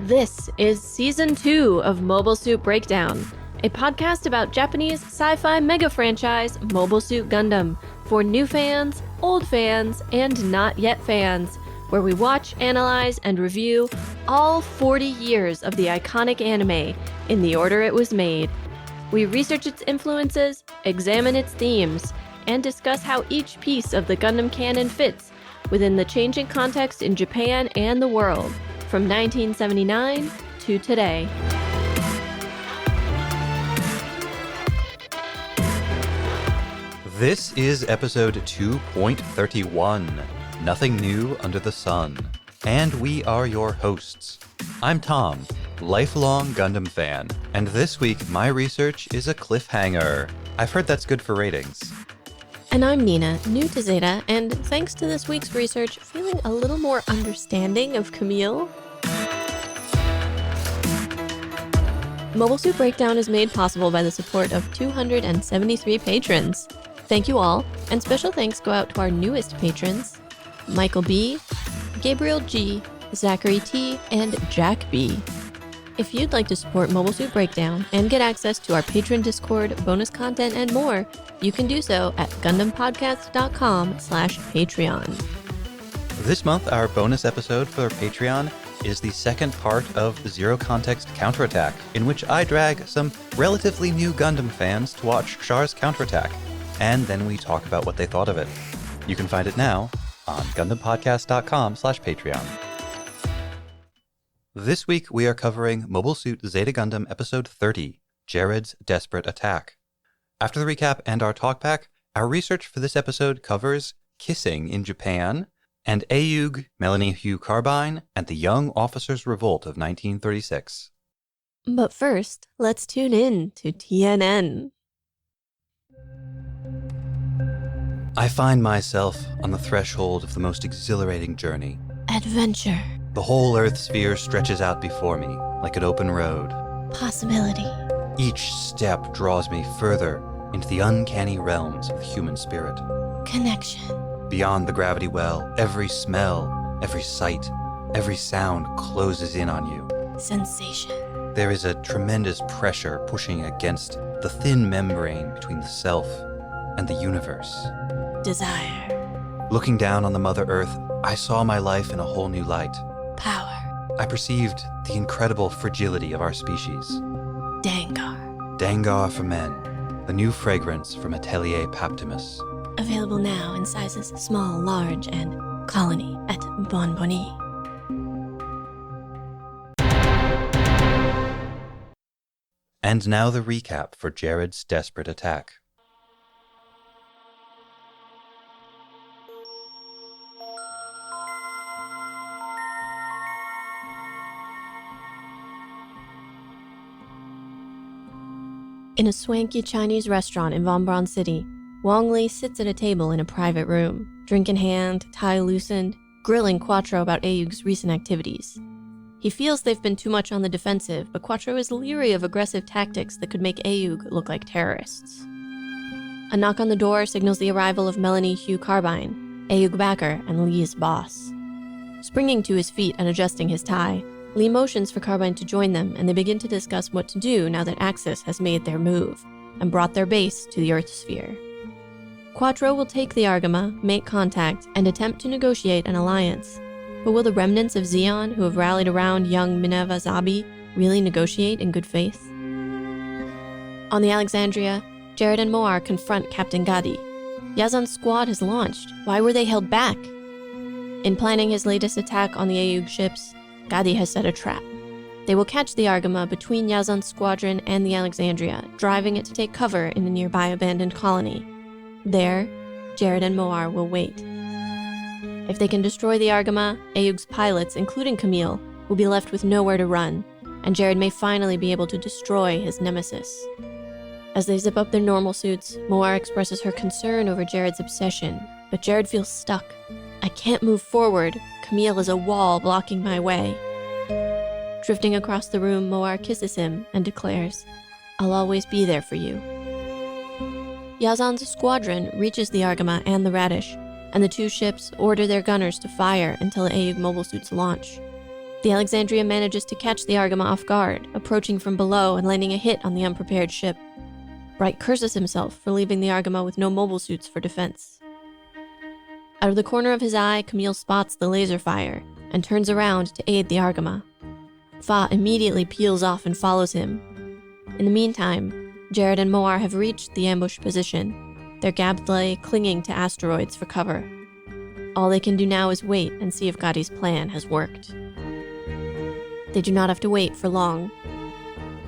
This is Season 2 of Mobile Suit Breakdown, a podcast about Japanese sci-fi mega franchise Mobile Suit Gundam for new fans, old fans, and not yet fans, where we watch, analyze, and review all 40 years of the iconic anime in the order it was made. We research its influences, examine its themes, and discuss how each piece of the Gundam canon fits within the changing context in Japan and the world, from 1979 to today. This is episode 2.31, Nothing New Under the Sun, and we are your hosts. I'm Tom, lifelong Gundam fan, and this week my research is a cliffhanger. I've heard that's good for ratings. And I'm Nina, new to Zeta, and thanks to this week's research, feeling a little more understanding of Camille. Mobile Suit Breakdown is made possible by the support of 273 patrons. Thank you all, and special thanks go out to our newest patrons, Michael B., Gabriel G., Zachary T., and Jack B. If you'd like to support Mobile Suit Breakdown and get access to our patron Discord, bonus content, and more, you can do so at GundamPodcast.com/Patreon. This month, our bonus episode for Patreon is the second part of the Zero Context Counterattack, in which I drag some relatively new Gundam fans to watch Char's Counterattack, and then we talk about what they thought of it. You can find it now on GundamPodcast.com/Patreon. This week, we are covering Mobile Suit Zeta Gundam Episode 30, Jared's Desperate Attack. After the recap and our talkback, our research for this episode covers kissing in Japan, and Ayug, Melanie Hugh Carbine, and the Young Officers' Revolt of 1936. But first, let's tune in to TNN. I find myself on the threshold of the most exhilarating journey. Adventure. The whole Earth sphere stretches out before me like an open road. Possibility. Each step draws me further into the uncanny realms of the human spirit. Connection. Beyond the gravity well, every smell, every sight, every sound closes in on you. Sensation. There is a tremendous pressure pushing against the thin membrane between the self and the universe. Desire. Looking down on the Mother Earth, I saw my life in a whole new light. Power. I perceived the incredible fragility of our species. Dangar. Dangar for men, the new fragrance from Atelier Paptimus. Available now in sizes small, large, and colony at Bonbonni. And now the recap for Jared's Desperate Attack. In a swanky Chinese restaurant in Von Braun City, Wong Li sits at a table in a private room, drink in hand, tie loosened, grilling Quattro about Ayug's recent activities. He feels they've been too much on the defensive, but Quattro is leery of aggressive tactics that could make Ayug look like terrorists. A knock on the door signals the arrival of Melanie Hugh Carbine, Ayug backer and Li's boss. Springing to his feet and adjusting his tie, Li motions for Carbine to join them, and they begin to discuss what to do now that Axis has made their move and brought their base to the Earth sphere. Quattro will take the Argama, make contact, and attempt to negotiate an alliance. But will the remnants of Zeon, who have rallied around young Minerva Zabi, really negotiate in good faith? On the Alexandria, Jared and Moar confront Captain Gadi. Yazan's squad has launched. Why were they held back? In planning his latest attack on the Ayug ships, Gadi has set a trap. They will catch the Argama between Yazan's squadron and the Alexandria, driving it to take cover in a nearby abandoned colony. There, Jared and Moar will wait. If they can destroy the Argama, Ayug's pilots, including Camille, will be left with nowhere to run, and Jared may finally be able to destroy his nemesis. As they zip up their normal suits, Moar expresses her concern over Jared's obsession, but Jared feels stuck. I can't move forward. Camille is a wall blocking my way. Drifting across the room, Moar kisses him and declares, I'll always be there for you. Yazan's squadron reaches the Argama and the Radish, and the two ships order their gunners to fire until Ayug mobile suits launch. The Alexandria manages to catch the Argama off guard, approaching from below and landing a hit on the unprepared ship. Bright curses himself for leaving the Argama with no mobile suits for defense. Out of the corner of his eye, Camille spots the laser fire and turns around to aid the Argama. Fa immediately peels off and follows him. In the meantime, Jared and Moar have reached the ambush position, their gabslay clinging to asteroids for cover. All they can do now is wait and see if Gadi's plan has worked. They do not have to wait for long.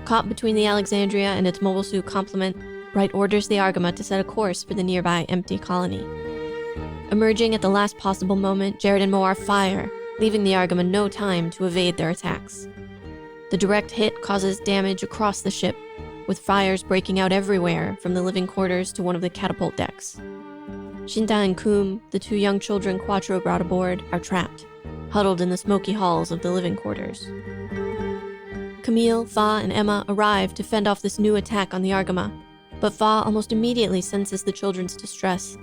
Caught between the Alexandria and its mobile suit complement, Bright orders the Argama to set a course for the nearby empty colony. Emerging at the last possible moment, Jared and Moar fire, leaving the Argama no time to evade their attacks. The direct hit causes damage across the ship, with fires breaking out everywhere from the living quarters to one of the catapult decks. Shinta and Kum, the two young children Quattro brought aboard, are trapped, huddled in the smoky halls of the living quarters. Camille, Fa, and Emma arrive to fend off this new attack on the Argama, but Fa almost immediately senses the children's distress.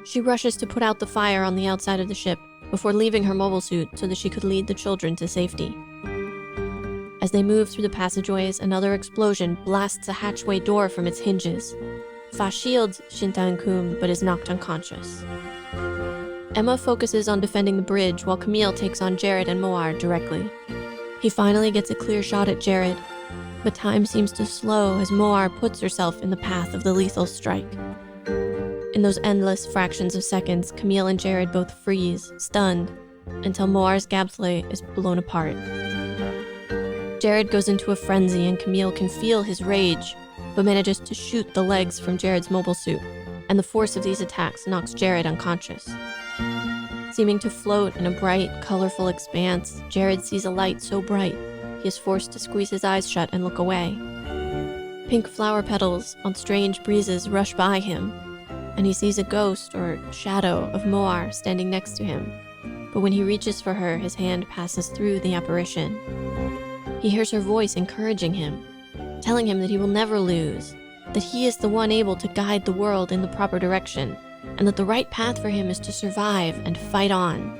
She rushes to put out the fire on the outside of the ship before leaving her mobile suit so that she could lead the children to safety. As they move through the passageways, another explosion blasts a hatchway door from its hinges. Fa shields Shinta and Kum, but is knocked unconscious. Emma focuses on defending the bridge while Camille takes on Jared and Moar directly. He finally gets a clear shot at Jared, but time seems to slow as Moar puts herself in the path of the lethal strike. In those endless fractions of seconds, Camille and Jared both freeze, stunned, until Moar's gabslay is blown apart. Jared goes into a frenzy and Camille can feel his rage, but manages to shoot the legs from Jared's mobile suit, and the force of these attacks knocks Jared unconscious. Seeming to float in a bright, colorful expanse, Jared sees a light so bright, he is forced to squeeze his eyes shut and look away. Pink flower petals on strange breezes rush by him, and he sees a ghost or shadow of Moar standing next to him. But when he reaches for her, his hand passes through the apparition. He hears her voice encouraging him, telling him that he will never lose, that he is the one able to guide the world in the proper direction, and that the right path for him is to survive and fight on.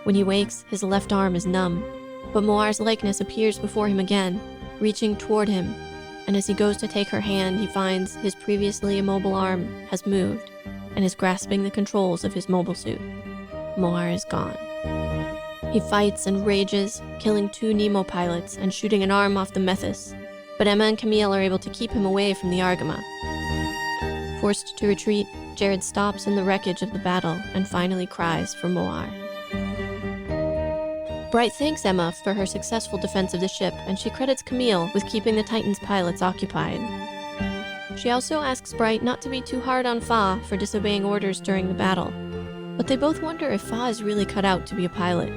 When he wakes, his left arm is numb, but Moar's likeness appears before him again, reaching toward him, and as he goes to take her hand, he finds his previously immobile arm has moved and is grasping the controls of his mobile suit. Moar is gone. He fights and rages, killing 2 Nemo pilots and shooting an arm off the Methus, but Emma and Camille are able to keep him away from the Argama. Forced to retreat, Jared stops in the wreckage of the battle and finally cries for Moar. Bright thanks Emma for her successful defense of the ship, and she credits Camille with keeping the Titan's pilots occupied. She also asks Bright not to be too hard on Fa for disobeying orders during the battle, but they both wonder if Fa is really cut out to be a pilot.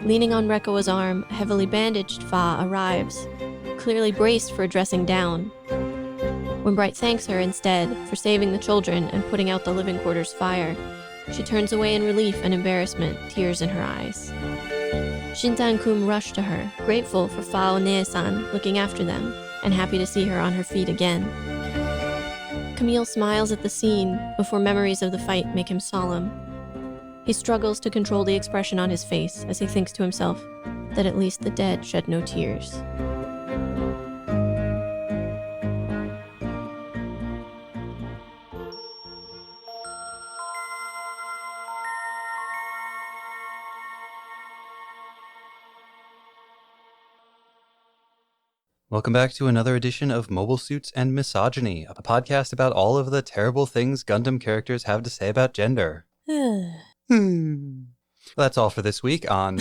Leaning on Rekoa's arm, a heavily bandaged Fa arrives, clearly braced for a dressing down. When Bright thanks her instead for saving the children and putting out the living quarters fire, she turns away in relief and embarrassment, tears in her eyes. Shinta and Kum rush to her, grateful for Fa Onee-san looking after them, and happy to see her on her feet again. Camille smiles at the scene before memories of the fight make him solemn. He struggles to control the expression on his face as he thinks to himself that at least the dead shed no tears. Welcome back to another edition of Mobile Suits and Misogyny, a podcast about all of the terrible things Gundam characters have to say about gender. That's all for this week on...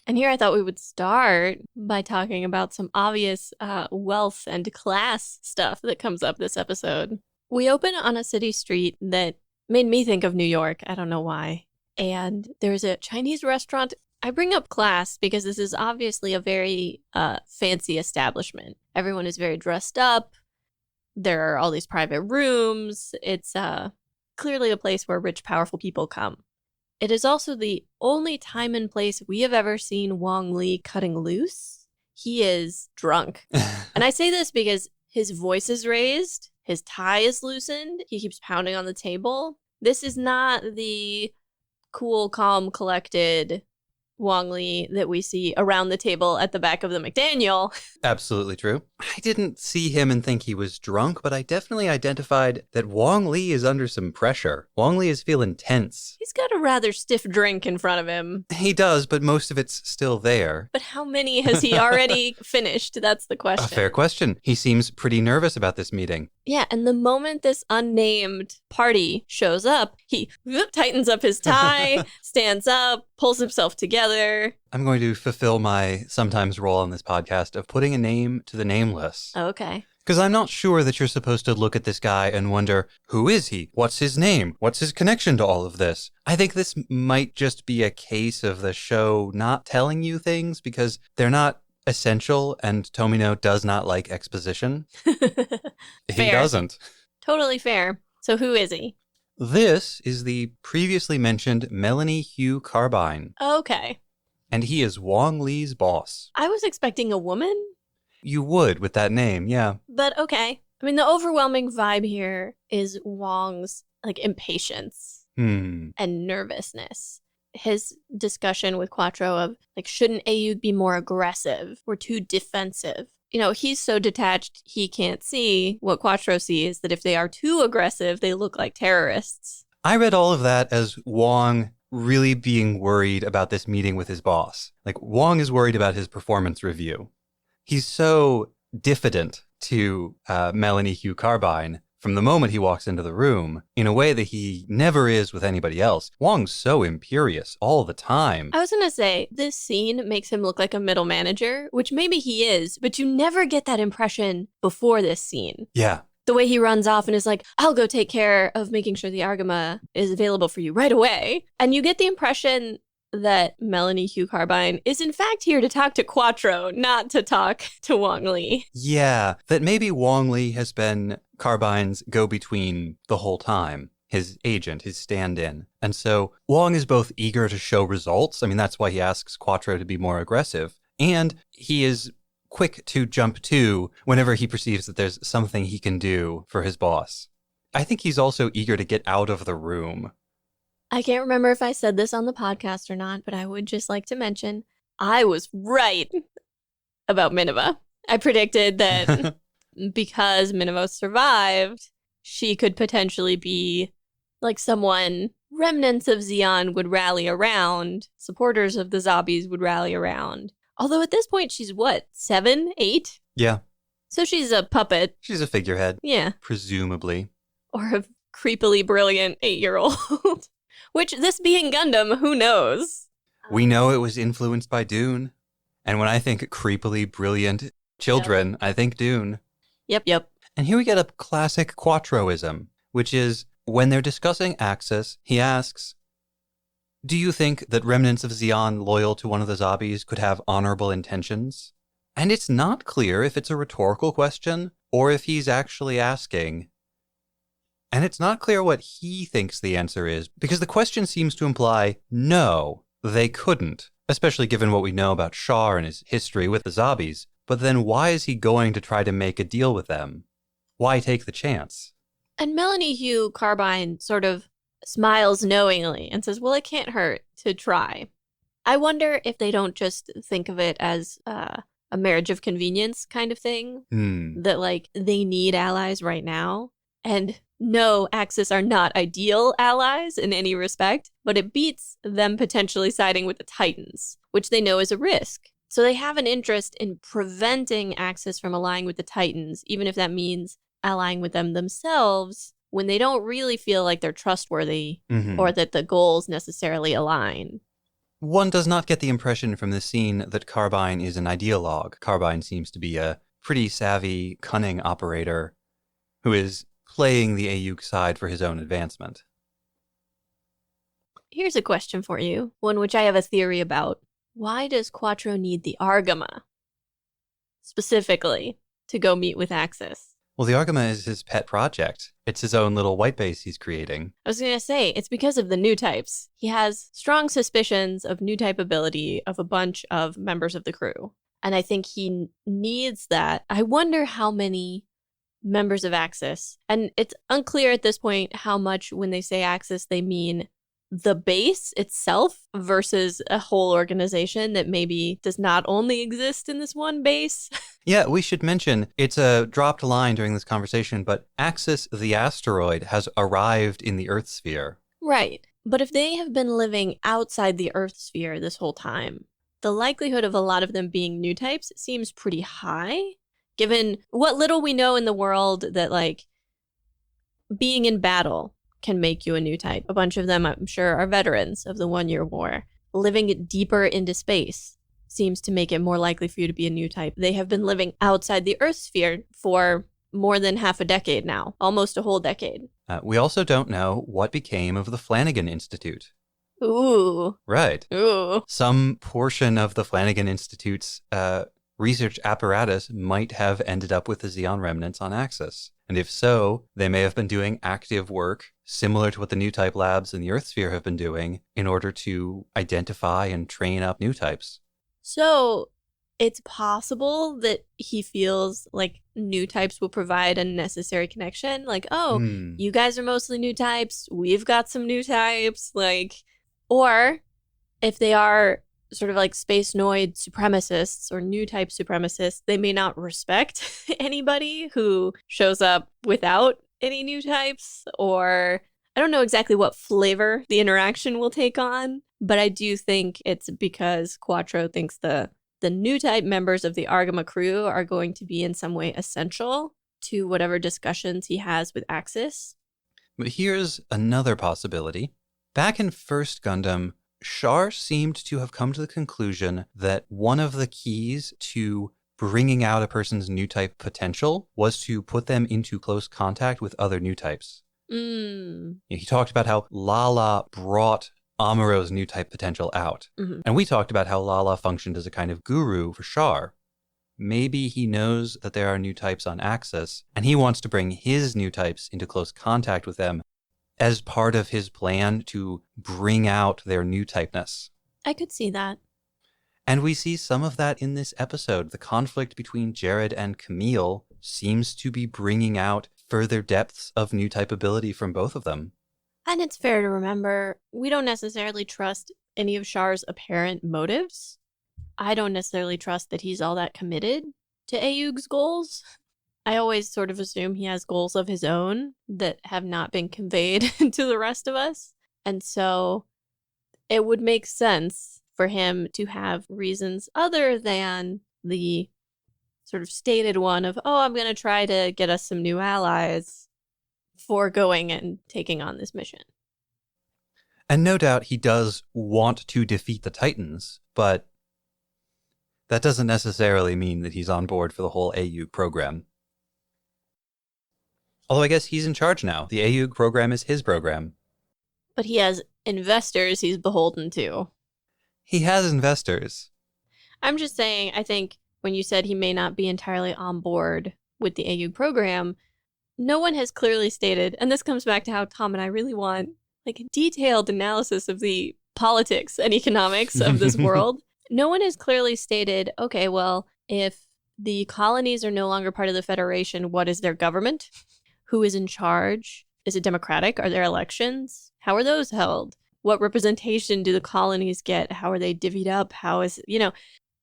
And here I thought we would start by talking about some obvious wealth and class stuff that comes up this episode. We open on a city street that made me think of New York. I don't know why. And there's a Chinese restaurant. I bring up class because this is obviously a very fancy establishment. Everyone is very dressed up. There are all these private rooms. It's clearly a place where rich, powerful people come. It is also the only time and place we have ever seen Wong Lee cutting loose. He is drunk. And I say this because his voice is raised, his tie is loosened, he keeps pounding on the table. This is not the cool, calm, collected Wong Li that we see around the table at the back of the McDaniel. Absolutely true. I didn't see him and think he was drunk, but I definitely identified that Wong Li is under some pressure. Wong Li is feeling tense. He's got a rather stiff drink in front of him. He does, but most of it's still there. But how many has he already finished? That's the question. A fair question. He seems pretty nervous about this meeting. Yeah, and the moment this unnamed party shows up, he tightens up his tie, stands up, pulls himself together. I'm going to fulfill my sometimes role on this podcast of putting a name to the nameless. Okay. Because I'm not sure that you're supposed to look at this guy and wonder, who is he? What's his name? What's his connection to all of this? I think this might just be a case of the show not telling you things because they're not essential, and Tomino does not like exposition. He doesn't. Totally fair. So who is he? This is the previously mentioned Melanie Hugh Carbine, Okay. and he is Wong Li's boss. I was expecting a woman, You would with that name, yeah. but okay. I mean, the overwhelming vibe here is Wong's impatience and nervousness. His discussion with Quattro of shouldn't Ayug be more aggressive? We're too defensive. He's so detached he can't see what Quattro sees, that if they are too aggressive, they look like terrorists. I read all of that as Wong really being worried about this meeting with his boss. Wong is worried about his performance review. He's so diffident to Melanie Hugh Carbine from the moment he walks into the room in a way that he never is with anybody else. Wong's so imperious all the time. I was going to say, this scene makes him look like a middle manager, which maybe he is, but you never get that impression before this scene. Yeah. The way he runs off and is like, I'll go take care of making sure the Argama is available for you right away. And you get the impression that Melanie Hugh Carbine is in fact here to talk to Quattro, not to talk to Wong Li. Yeah, that maybe Wong Li has been Carbine's go-between the whole time, his agent, his stand-in. And so Wong is both eager to show results. I mean, that's why he asks Quattro to be more aggressive. And he is quick to jump to whenever he perceives that there's something he can do for his boss. I think he's also eager to get out of the room. I can't remember if I said this on the podcast or not, but I would just like to mention I was right about Mineva. I predicted that because Mineva survived, she could potentially be someone remnants of Xi'an would rally around, supporters of the Zombies would rally around. Although at this point, she's what, 7, 8? Yeah. So she's a puppet. She's a figurehead. Yeah. Presumably. Or a creepily brilliant 8-year-old. Which, this being Gundam, who knows? We know it was influenced by Dune. And when I think creepily brilliant children, I think Dune. Yep. And here we get a classic Quattroism, which is when they're discussing Axis, he asks, do you think that remnants of Xi'an loyal to one of the Zombies could have honorable intentions? And it's not clear if it's a rhetorical question or if he's actually asking. And it's not clear what he thinks the answer is, because the question seems to imply, no, they couldn't, especially given what we know about Char and his history with the Zombies. But then why is he going to try to make a deal with them? Why take the chance? And Melanie Hugh Carbine sort of smiles knowingly and says, well, it can't hurt to try. I wonder if they don't just think of it as a marriage of convenience kind of thing, that they need allies right now. And no, Axis are not ideal allies in any respect, but it beats them potentially siding with the Titans, which they know is a risk. So they have an interest in preventing Axis from allying with the Titans, even if that means allying with them themselves when they don't really feel like they're trustworthy or that the goals necessarily align. One does not get the impression from this scene that Carbine is an ideologue. Carbine seems to be a pretty savvy, cunning operator who is playing the Ayuk side for his own advancement. Here's a question for you, one which I have a theory about. Why does Quattro need the Argama, specifically, to go meet with Axis? Well, the Argama is his pet project. It's his own little white base he's creating. I was going to say, it's because of the new types. He has strong suspicions of new type ability of a bunch of members of the crew. And I think he needs that. I wonder how many members of Axis, and it's unclear at this point how much when they say Axis they mean the base itself versus a whole organization that maybe does not only exist in this one base. Yeah, we should mention, it's a dropped line during this conversation, but Axis the asteroid has arrived in the Earth sphere. Right. But if they have been living outside the Earth sphere this whole time, the likelihood of a lot of them being new types seems pretty high, given what little we know in the world that, like, being in battle can make you a new type. A bunch of them, I'm sure, are veterans of the 1-year war. Living deeper into space seems to make it more likely for you to be a new type. They have been living outside the Earth sphere for more than half a decade now, almost a whole decade. We also don't know what became of the Flanagan Institute. Ooh. Right. Ooh. Some portion of the Flanagan Institute's research apparatus might have ended up with the Xeon remnants on Axis. And if so, they may have been doing active work similar to what the new type labs in the Earth sphere have been doing in order to identify and train up new types. So it's possible that he feels like new types will provide a necessary connection. Like, oh, you guys are mostly new types. We've got some new types. Like, or if they are sort of like space noid supremacists or new type supremacists, they may not respect anybody who shows up without any new types, or I don't know exactly what flavor the interaction will take on, but I do think it's because Quattro thinks the new type members of the Argama crew are going to be in some way essential to whatever discussions he has with Axis. But here's another possibility. Back in First Gundam, Char seemed to have come to the conclusion that one of the keys to bringing out a person's new type potential was to put them into close contact with other new types. He talked about how Lala brought Amuro's new type potential out. And we talked about how Lala functioned as a kind of guru for Char. Maybe he knows that there are new types on Axis, and he wants to bring his new types into close contact with them as part of his plan to bring out their new typeness. I could see that. And we see some of that in this episode. The conflict between Jared and Camille seems to be bringing out further depths of new type ability from both of them. And it's fair to remember, we don't necessarily trust any of Char's apparent motives. I don't necessarily trust that he's all that committed to Ayug's goals. I always sort of assume he has goals of his own that have not been conveyed to the rest of us. And so it would make sense for him to have reasons other than the sort of stated one of, oh, I'm going to try to get us some new allies for going and taking on this mission. And no doubt he does want to defeat the Titans, but that doesn't necessarily mean that he's on board for the whole AU program. Although I guess he's in charge now. The AU program is his program. But he has investors he's beholden to. He has investors. I'm just saying, I think when you said he may not be entirely on board with the AU program, no one has clearly stated, and this comes back to how Tom and I really want like a detailed analysis of the politics and economics of this world. No one has clearly stated, okay, well, if the colonies are no longer part of the Federation, what is their government? Who is in charge? Is it democratic? Are there elections? How are those held? What representation do the colonies get? How are they divvied up? How is,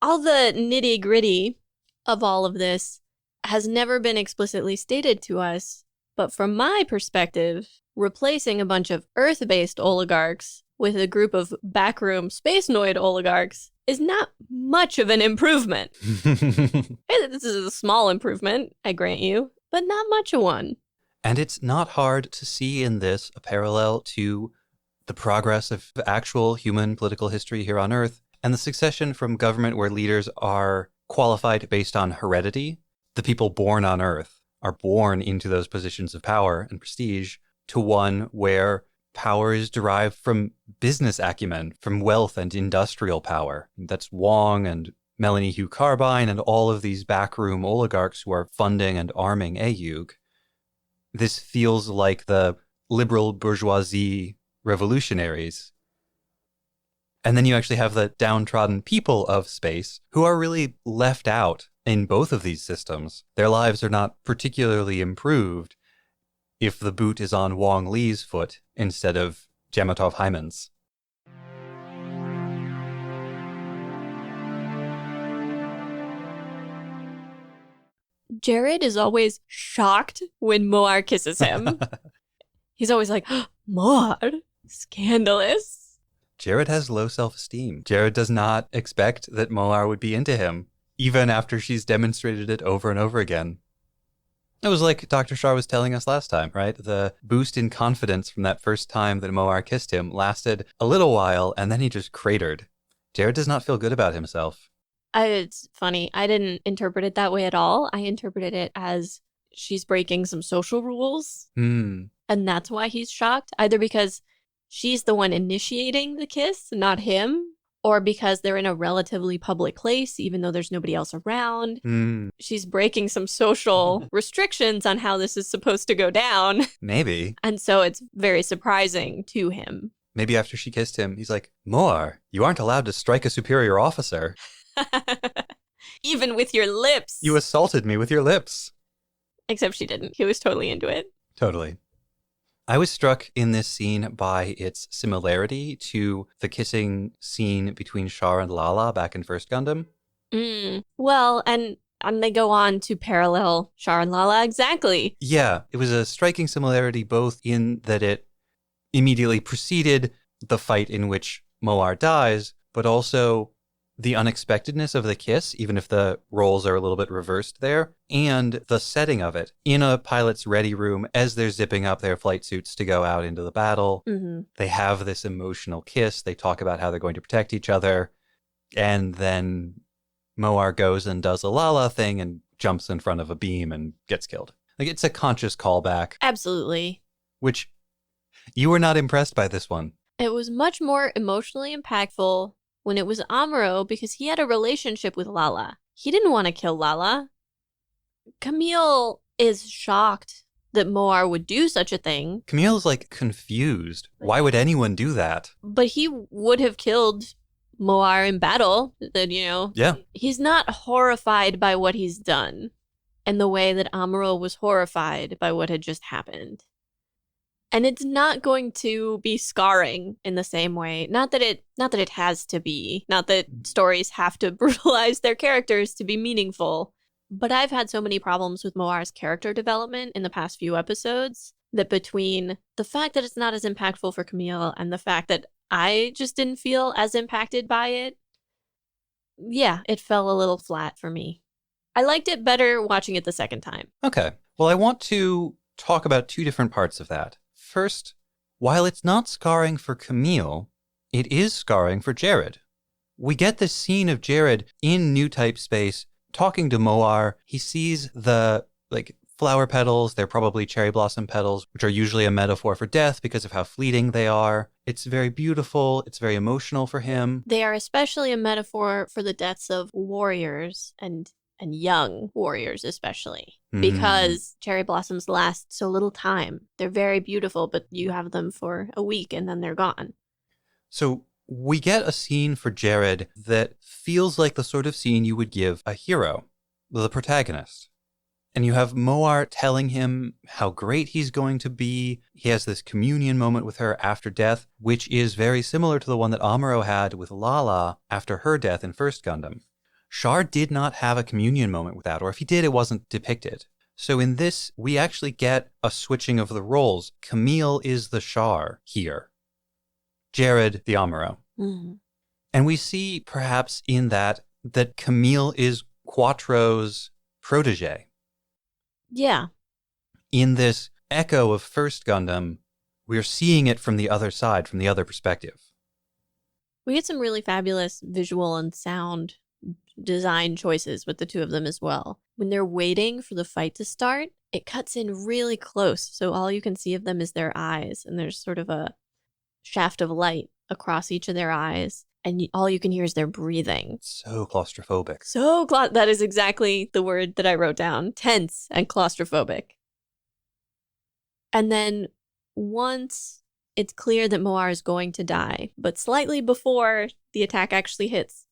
all the nitty gritty of all of this has never been explicitly stated to us. But from my perspective, replacing a bunch of Earth-based oligarchs with a group of backroom space noid oligarchs is not much of an improvement. Hey, this is a small improvement, I grant you, but not much of one. And it's not hard to see in this a parallel to the progress of actual human political history here on Earth and the succession from government where leaders are qualified based on heredity. The people born on Earth are born into those positions of power and prestige, to one where power is derived from business acumen, from wealth and industrial power. That's Wong and Melanie Hugh Carbine and all of these backroom oligarchs who are funding and arming AUG. This feels like the liberal bourgeoisie revolutionaries. And then you actually have the downtrodden people of space who are really left out in both of these systems. Their lives are not particularly improved if the boot is on Wong Lee's foot instead of Jamatov hymens. Jared is always shocked when Moar kisses him. He's always like, Moar? Scandalous. Jared has low self-esteem. Jared does not expect that Moar would be into him, even after she's demonstrated it over and over again. It was like Dr. Shar was telling us last time, right? The boost in confidence from that first time that Moar kissed him lasted a little while, and then he just cratered. Jared does not feel good about himself. It's funny. I didn't interpret it that way at all. I interpreted it as she's breaking some social rules. And that's why he's shocked. Either because she's the one initiating the kiss, not him, or because they're in a relatively public place, even though there's nobody else around. She's breaking some social restrictions on how this is supposed to go down. Maybe. And so it's very surprising to him. Maybe after she kissed him, he's like, Moar, you aren't allowed to strike a superior officer. Even with your lips. You assaulted me with your lips. Except she didn't. He was totally into it. Totally. I was struck in this scene by its similarity to the kissing scene between Char and Lala back in First Gundam. Well, and they go on to parallel Char and Lala exactly. Yeah, it was a striking similarity both in that it immediately preceded the fight in which Moar dies, but also the unexpectedness of the kiss, even if the roles are a little bit reversed there, and the setting of it in a pilot's ready room as they're zipping up their flight suits to go out into the battle. They have this emotional kiss. They talk about how they're going to protect each other. And then Moar goes and does a Lala thing and jumps in front of a beam and gets killed. Like, it's a conscious callback. Absolutely. Which you were not impressed by this one. It was much more emotionally impactful when it was Amuro because he had a relationship with Lala. He didn't want to kill Lala. Camille is shocked that Moar would do such a thing. Camille's like confused. Why would anyone do that? But he would have killed Moar in battle. That, you know, yeah. He's not horrified by what he's done in the way that Amuro was horrified by what had just happened. And it's not going to be scarring in the same way. Not that it has to be. Not that stories have to brutalize their characters to be meaningful. But I've had so many problems with Moar's character development in the past few episodes that between the fact that it's not as impactful for Camille and the fact that I just didn't feel as impacted by it, yeah, it fell a little flat for me. I liked it better watching it the second time. Okay. Well, I want to talk about two different parts of that. First, while it's not scarring for Camille, it is scarring for Jared. We get this scene of Jared in new type space talking to Moar. He sees the flower petals. They're probably cherry blossom petals, which are usually a metaphor for death because of how fleeting they are. It's very beautiful. It's very emotional for him. They are especially a metaphor for the deaths of warriors and young warriors especially, because cherry blossoms last so little time. They're very beautiful, but you have them for a week and then they're gone. So we get a scene for Jared that feels like the sort of scene you would give a hero, the protagonist. And you have Moar telling him how great he's going to be. He has this communion moment with her after death, which is very similar to the one that Amuro had with Lala after her death in First Gundam. Char did not have a communion moment with that, or if he did, it wasn't depicted. So in this, we actually get a switching of the roles. Camille is the Char here. Jared, the Amuro. And we see, perhaps in that Camille is Quattro's protege. Yeah. In this echo of First Gundam, we're seeing it from the other side, from the other perspective. We get some really fabulous visual and sound design choices with the two of them as well. When they're waiting for the fight to start, it cuts in really close, so all you can see of them is their eyes, and there's sort of a shaft of light across each of their eyes, and all you can hear is their breathing. So claustrophobic. That is exactly the word that I wrote down. Tense and claustrophobic. And then once it's clear that Moar is going to die, but slightly before the attack actually hits,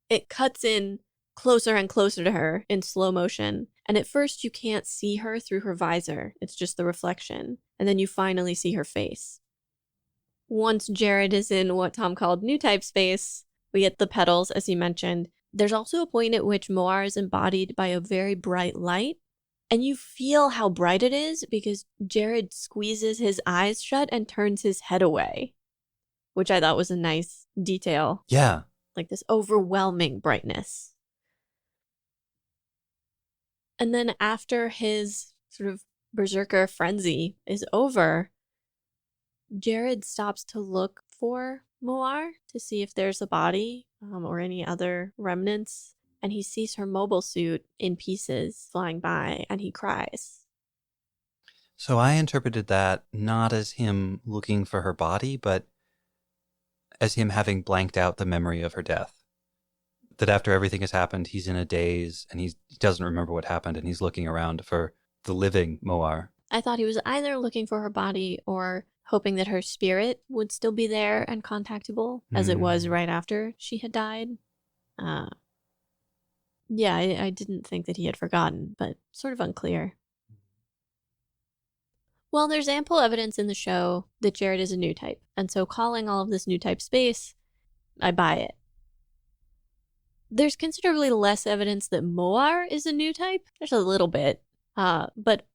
it cuts in closer and closer to her in slow motion. And at first you can't see her through her visor. It's just the reflection. And then you finally see her face. Once Jared is in what Tom called new type space, we get the petals, as he mentioned. There's also a point at which Moar is embodied by a very bright light. And you feel how bright it is because Jared squeezes his eyes shut and turns his head away, which I thought was a nice detail. Yeah. Like this overwhelming brightness. And then after his sort of berserker frenzy is over, Jared stops to look for Moar to see if there's a body or any other remnants. And he sees her mobile suit in pieces flying by, and he cries. So I interpreted that not as him looking for her body, but as him having blanked out the memory of her death. That after everything has happened, he's in a daze, and he doesn't remember what happened, and he's looking around for the living Moar. I thought he was either looking for her body or hoping that her spirit would still be there and contactable, as it was right after she had died. Yeah, I didn't think that he had forgotten, but sort of unclear. Well, there's ample evidence in the show that Jared is a new type, and so calling all of this new type space, I buy it. There's considerably less evidence that Moar is a new type. There's a little bit. But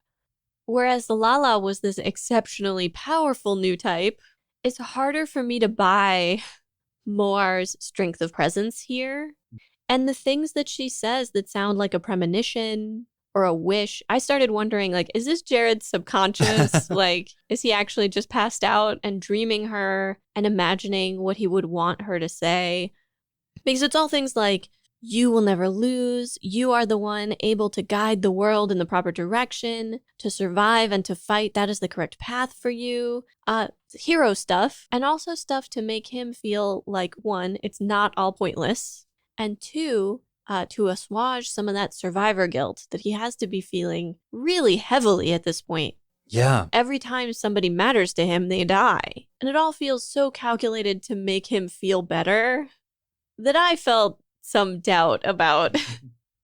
whereas the Lala was this exceptionally powerful new type, it's harder for me to buy Moar's strength of presence here. And the things that she says that sound like a premonition or a wish, I started wondering, like, is this Jared's subconscious? Like, is he actually just passed out and dreaming her and imagining what he would want her to say? Because it's all things like, you will never lose. You are the one able to guide the world in the proper direction, to survive and to fight. That is the correct path for you. Hero stuff, and also stuff to make him feel like, one, it's not all pointless. And two, to assuage some of that survivor guilt that he has to be feeling really heavily at this point. Yeah. Every time somebody matters to him, they die. And it all feels so calculated to make him feel better that I felt some doubt about.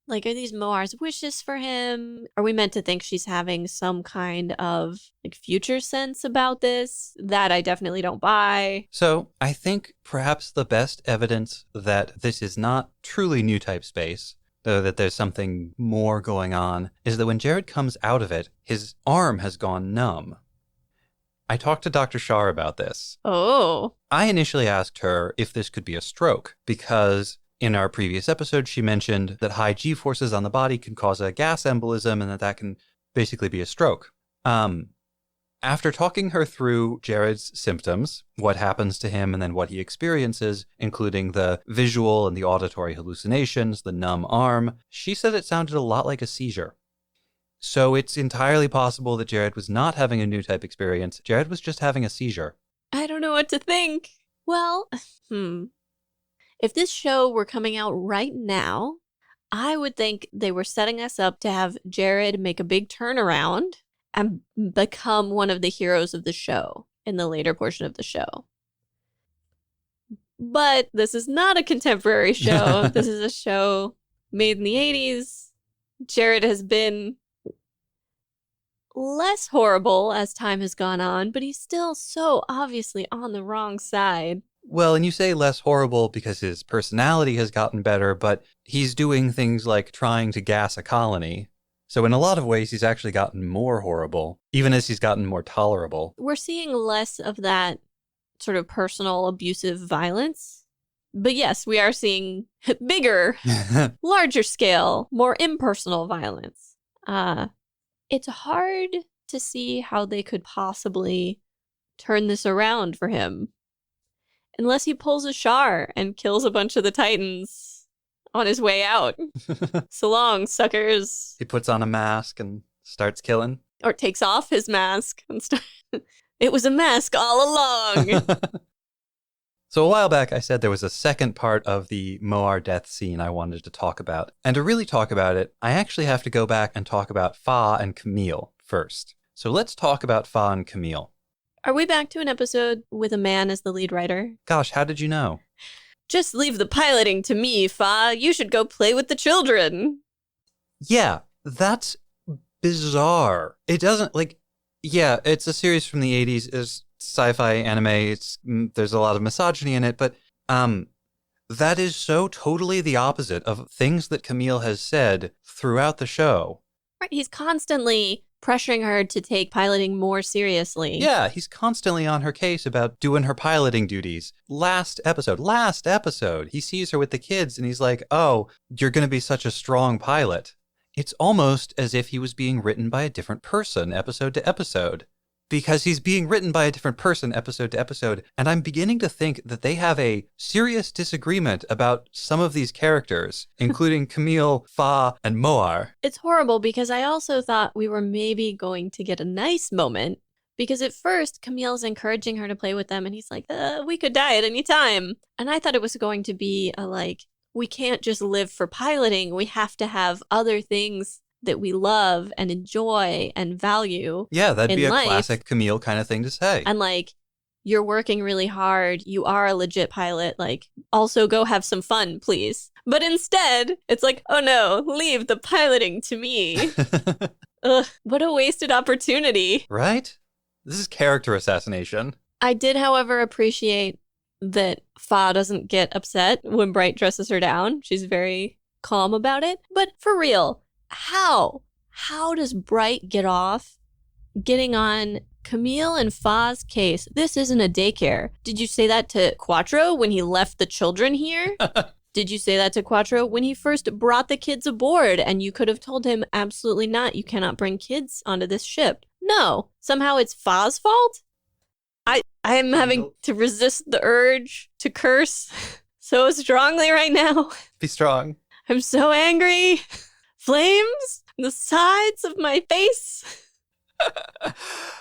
Like, are these Moar's wishes for him? Are we meant to think she's having some kind of like future sense about this? That I definitely don't buy. So I think perhaps the best evidence that this is not truly new type space, though that there's something more going on, is that when Jared comes out of it, his arm has gone numb. I talked to Dr. Shar about this. Oh. I initially asked her if this could be a stroke, because in our previous episode, she mentioned that high G-forces on the body can cause a gas embolism and that can basically be a stroke. After talking her through Jared's symptoms, what happens to him and then what he experiences, including the visual and the auditory hallucinations, the numb arm, she said it sounded a lot like a seizure. So it's entirely possible that Jared was not having a new type experience. Jared was just having a seizure. I don't know what to think. Well, if this show were coming out right now, I would think they were setting us up to have Jared make a big turnaround and become one of the heroes of the show in the later portion of the show. But this is not a contemporary show. This is a show made in the 80s. Jared has been less horrible as time has gone on, but he's still so obviously on the wrong side. Well, and you say less horrible because his personality has gotten better, but he's doing things like trying to gas a colony. So in a lot of ways, he's actually gotten more horrible, even as he's gotten more tolerable. We're seeing less of that sort of personal abusive violence. But yes, we are seeing bigger, larger scale, more impersonal violence. It's hard to see how they could possibly turn this around for him. Unless he pulls a Char and kills a bunch of the Titans on his way out. So long, suckers. He puts on a mask and starts killing. Or takes off his mask and It was a mask all along. So a while back, I said there was a second part of the Moar death scene I wanted to talk about. And to really talk about it, I actually have to go back and talk about Fa and Camille first. So let's talk about Fa and Camille. Are we back to an episode with a man as the lead writer? Gosh, how did you know? Just leave the piloting to me, Fa. You should go play with the children. Yeah, that's bizarre. It doesn't, it's a series from the 80s. sci-fi anime. There's a lot of misogyny in it, but that is so totally the opposite of things that Camille has said throughout the show. Right, he's constantly pressuring her to take piloting more seriously. Yeah, he's constantly on her case about doing her piloting duties. Last episode, he sees her with the kids and he's like, oh, you're going to be such a strong pilot. It's almost as if he was being written by a different person episode to episode. Because he's being written by a different person episode to episode, and I'm beginning to think that they have a serious disagreement about some of these characters, including Camille, Fa, and Moar. It's horrible because I also thought we were maybe going to get a nice moment, because at first Camille's encouraging her to play with them, and he's like, we could die at any time. And I thought it was going to be we can't just live for piloting, we have to have other things that we love and enjoy and value. Yeah, that'd be a life. Classic Camille kind of thing to say. And you're working really hard, you are a legit pilot, also go have some fun, please. But instead, it's like, oh no, leave the piloting to me. Ugh, what a wasted opportunity. Right? This is character assassination. I did, however, appreciate that Fa doesn't get upset when Bright dresses her down. She's very calm about it. But for real, How does Bright get off getting on Camille and Fa's case? This isn't a daycare. Did you say that to Quattro when he left the children here? Did you say that to Quattro when he first brought the kids aboard and you could have told him, absolutely not, you cannot bring kids onto this ship? No. Somehow it's Fa's fault? I am having to resist the urge to curse so strongly right now. Be strong. I'm so angry. Flames on the sides of my face.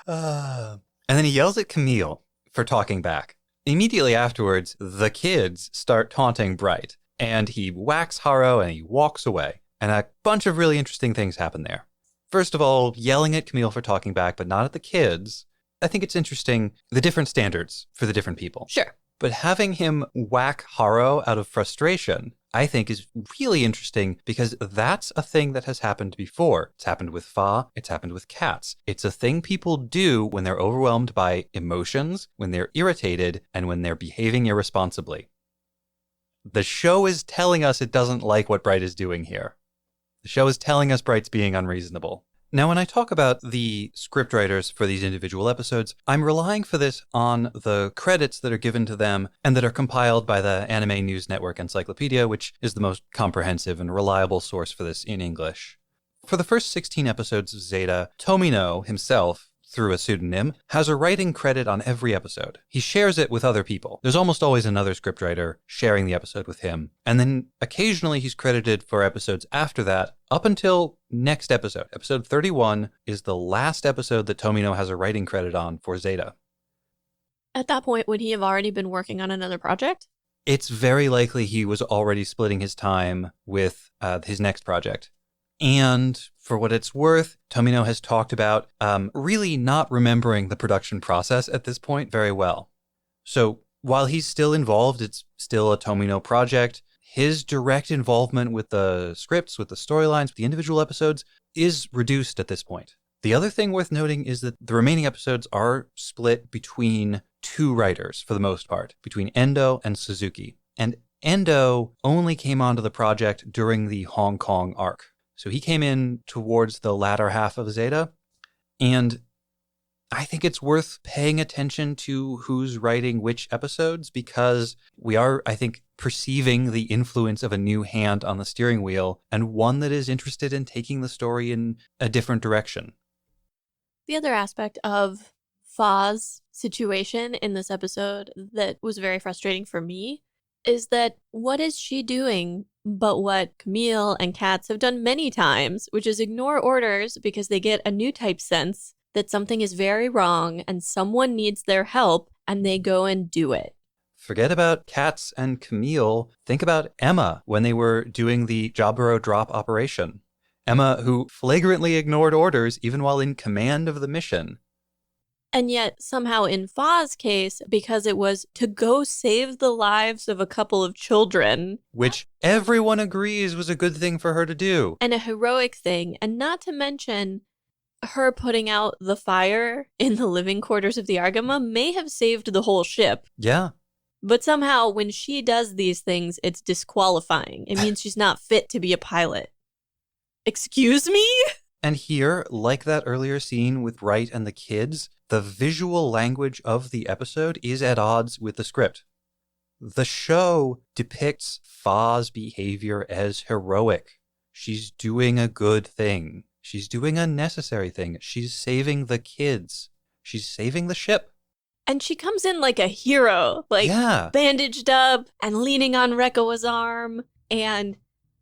And then he yells at Camille for talking back. Immediately afterwards, the kids start taunting Bright, and he whacks Haro and he walks away. And a bunch of really interesting things happen there. First of all, yelling at Camille for talking back, but not at the kids. I think it's interesting, the different standards for the different people. Sure. But having him whack Haro out of frustration, I think is really interesting because that's a thing that has happened before. It's happened with Fa, it's happened with cats. It's a thing people do when they're overwhelmed by emotions, when they're irritated, and when they're behaving irresponsibly. The show is telling us it doesn't like what Bright is doing here. The show is telling us Bright's being unreasonable. Now, when I talk about the scriptwriters for these individual episodes, I'm relying for this on the credits that are given to them and that are compiled by the Anime News Network Encyclopedia, which is the most comprehensive and reliable source for this in English. For the first 16 episodes of Zeta, Tomino himself, through a pseudonym, has a writing credit on every episode. He shares it with other people. There's almost always another scriptwriter sharing the episode with him. And then occasionally he's credited for episodes after that, up until next episode. Episode 31 is the last episode that Tomino has a writing credit on for Zeta. At that point, would he have already been working on another project? It's very likely he was already splitting his time with his next project. And for what it's worth, Tomino has talked about really not remembering the production process at this point very well. So while he's still involved, it's still a Tomino project. His direct involvement with the scripts, with the storylines, with the individual episodes is reduced at this point. The other thing worth noting is that the remaining episodes are split between two writers for the most part, between Endo and Suzuki. And Endo only came onto the project during the Hong Kong arc. So he came in towards the latter half of Zeta, and I think it's worth paying attention to who's writing which episodes because we are, I think, perceiving the influence of a new hand on the steering wheel and one that is interested in taking the story in a different direction. The other aspect of Fa's situation in this episode that was very frustrating for me is that what is she doing but what Camille and Katz have done many times, which is ignore orders because they get a new type sense that something is very wrong and someone needs their help, and they go and do it. Forget about Katz and Camille. Think about Emma when they were doing the Jaburo drop operation. Emma, who flagrantly ignored orders even while in command of the mission. And yet, somehow in Fa's case, because it was to go save the lives of a couple of children. Which everyone agrees was a good thing for her to do. And a heroic thing. And not to mention, her putting out the fire in the living quarters of the Argama may have saved the whole ship. Yeah. But somehow, when she does these things, it's disqualifying. It means she's not fit to be a pilot. Excuse me? And here, like that earlier scene with Wright and the kids, the visual language of the episode is at odds with the script. The show depicts Fa's behavior as heroic. She's doing a good thing. She's doing a necessary thing. She's saving the kids. She's saving the ship. And she comes in like a hero, like bandaged up and leaning on Rekka's arm. And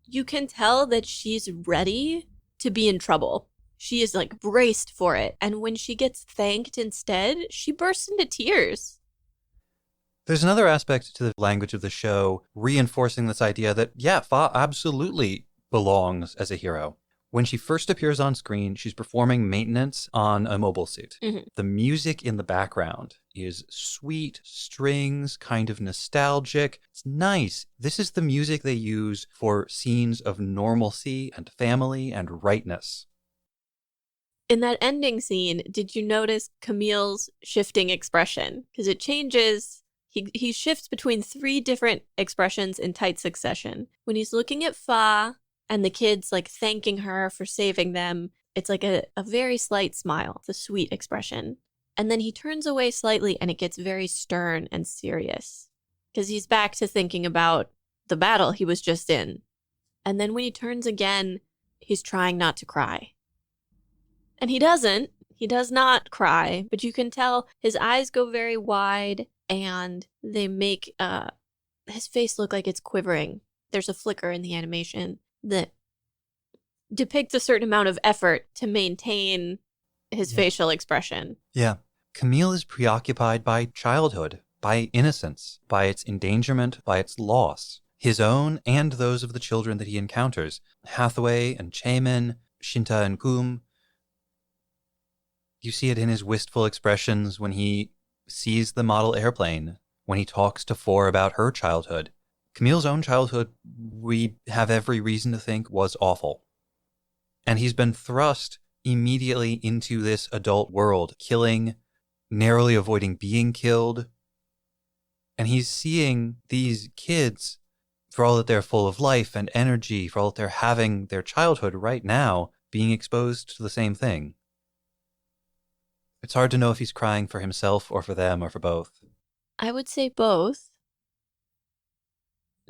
you can tell that she's ready to be in trouble. She is like braced for it. And when she gets thanked instead, she bursts into tears. There's another aspect to the language of the show reinforcing this idea that, yeah, Fa absolutely belongs as a hero. When she first appears on screen, she's performing maintenance on a mobile suit. Mm-hmm. The music in the background is sweet strings, kind of nostalgic. It's nice. This is the music they use for scenes of normalcy and family and rightness. In that ending scene, did you notice Camille's shifting expression? Because it changes. He shifts between 3 different expressions in tight succession. When he's looking at Fa and the kids like thanking her for saving them, it's like a very slight smile. It's a sweet expression. And then he turns away slightly and it gets very stern and serious because he's back to thinking about the battle he was just in. And then when he turns again, he's trying not to cry. And he doesn't. He does not cry, but you can tell his eyes go very wide and they make his face look like it's quivering. There's a flicker in the animation that depicts a certain amount of effort to maintain his facial expression. Yeah. Camille is preoccupied by childhood, by innocence, by its endangerment, by its loss, his own and those of the children that he encounters. Hathaway and Chaemin, Shinta and Kum. You see it in his wistful expressions when he sees the model airplane, when he talks to Four about her childhood. Camille's own childhood, we have every reason to think, was awful. And he's been thrust immediately into this adult world, killing, narrowly avoiding being killed. And he's seeing these kids, for all that they're full of life and energy, for all that they're having their childhood right now, being exposed to the same thing. It's hard to know if he's crying for himself or for them or for both. I would say both.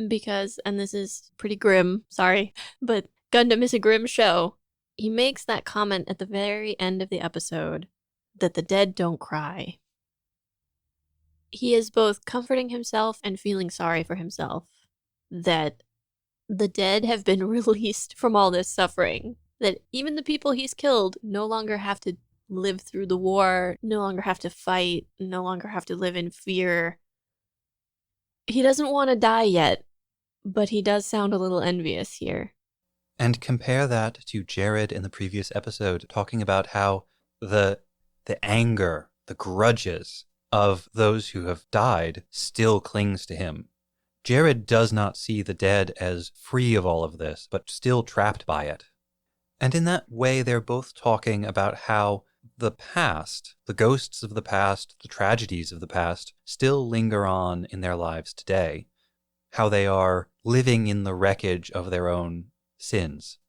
Because, and this is pretty grim, sorry, but Gundam is a grim show. He makes that comment at the very end of the episode that the dead don't cry. He is both comforting himself and feeling sorry for himself that the dead have been released from all this suffering. That even the people he's killed no longer have to live through the war, no longer have to fight, no longer have to live in fear. He doesn't want to die yet, but he does sound a little envious here. And compare that to Jared in the previous episode, talking about how the anger, the grudges of those who have died still clings to him. Jared does not see the dead as free of all of this, but still trapped by it. And in that way, they're both talking about how the past, the ghosts of the past, the tragedies of the past, still linger on in their lives today. How they are living in the wreckage of their own sins.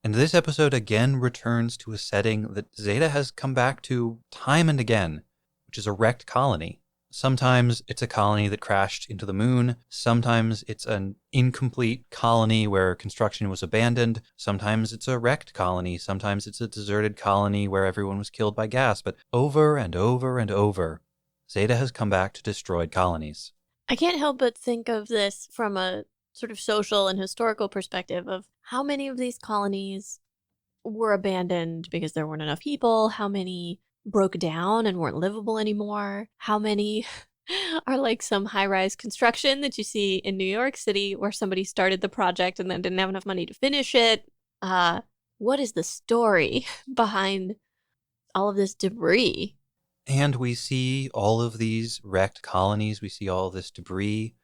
And this episode again returns to a setting that Zeta has come back to time and again, which is a wrecked colony. Sometimes it's a colony that crashed into the moon. Sometimes it's an incomplete colony where construction was abandoned. Sometimes it's a wrecked colony. Sometimes it's a deserted colony where everyone was killed by gas. But over and over and over, Zeta has come back to destroyed colonies. I can't help but think of this from a sort of social and historical perspective of how many of these colonies were abandoned because there weren't enough people, how many broke down and weren't livable anymore, how many are like some high-rise construction that you see in New York City where somebody started the project and then didn't have enough money to finish it. What is the story behind all of this debris? And we see all of these wrecked colonies, we see all this debris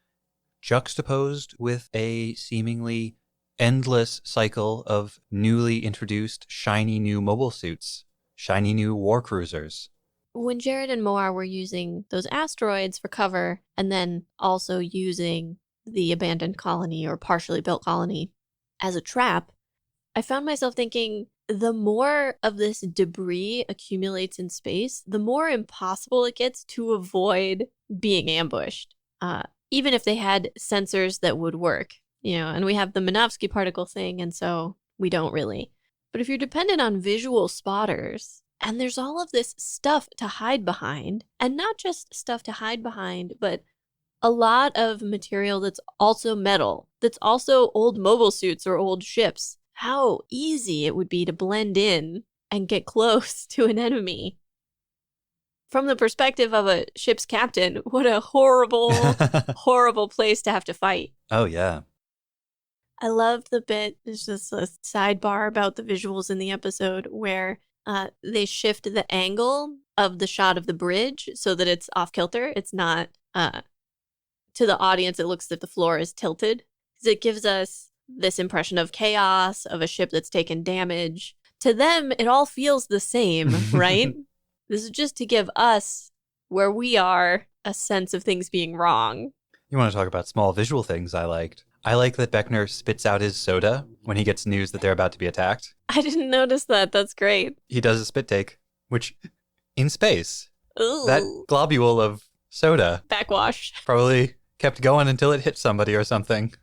juxtaposed with a seemingly endless cycle of newly introduced shiny new mobile suits, shiny new war cruisers. When Jared and Moar were using those asteroids for cover, and then also using the abandoned colony or partially built colony as a trap, I found myself thinking, the more of this debris accumulates in space, the more impossible it gets to avoid being ambushed. Even if they had sensors that would work, and we have the Minovsky particle thing, and so we don't really. But if you're dependent on visual spotters, and there's all of this stuff to hide behind, and not just stuff to hide behind, but a lot of material that's also metal, that's also old mobile suits or old ships, how easy it would be to blend in and get close to an enemy. From the perspective of a ship's captain, what a horrible, horrible place to have to fight. Oh, yeah. I loved the bit, there's just a sidebar about the visuals in the episode where they shift the angle of the shot of the bridge so that it's off kilter. It's not, to the audience, it looks as if the floor is tilted. Because it gives us this impression of chaos, of a ship that's taken damage. To them, it all feels the same, right? This is just to give us, where we are, a sense of things being wrong. You want to talk about small visual things I liked. I like that Beckner spits out his soda when he gets news that they're about to be attacked. I didn't notice that. That's great. He does a spit take, which, in space, Ooh. that globule of soda Backwash. probably kept going until it hit somebody or something.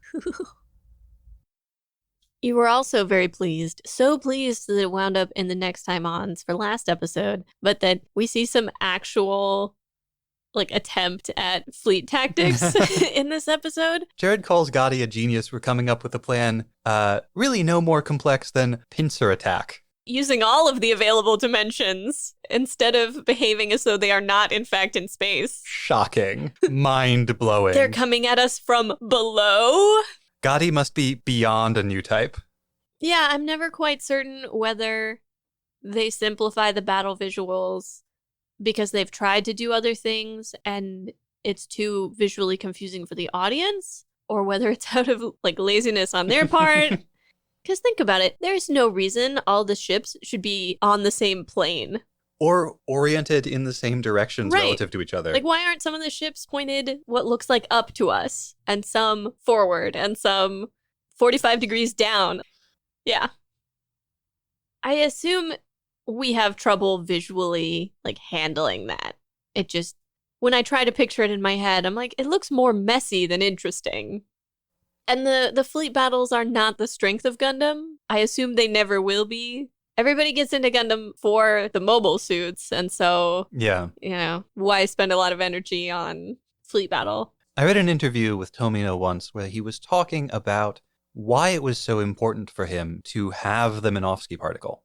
You were also very pleased, so pleased that it wound up in the next time ons for last episode, but that we see some actual attempt at fleet tactics in this episode. Jared calls Gotti a genius for coming up with a plan really no more complex than pincer attack. Using all of the available dimensions instead of behaving as though they are not in fact in space. Shocking. Mind-blowing. They're coming at us from below? Gotti must be beyond a new type. Yeah, I'm never quite certain whether they simplify the battle visuals because they've tried to do other things and it's too visually confusing for the audience, or whether it's out of laziness on their part. Because think about it, there's no reason all the ships should be on the same plane. Or oriented in the same directions Right. relative to each other. Why aren't some of the ships pointed what looks like up to us, and some forward, and some 45 degrees down? Yeah. I assume we have trouble visually, handling that. It just, when I try to picture it in my head, I'm like, it looks more messy than interesting. And the fleet battles are not the strength of Gundam. I assume they never will be. Everybody gets into Gundam for the mobile suits, and so, yeah. Why spend a lot of energy on fleet battle? I read an interview with Tomino once where he was talking about why it was so important for him to have the Minovsky particle.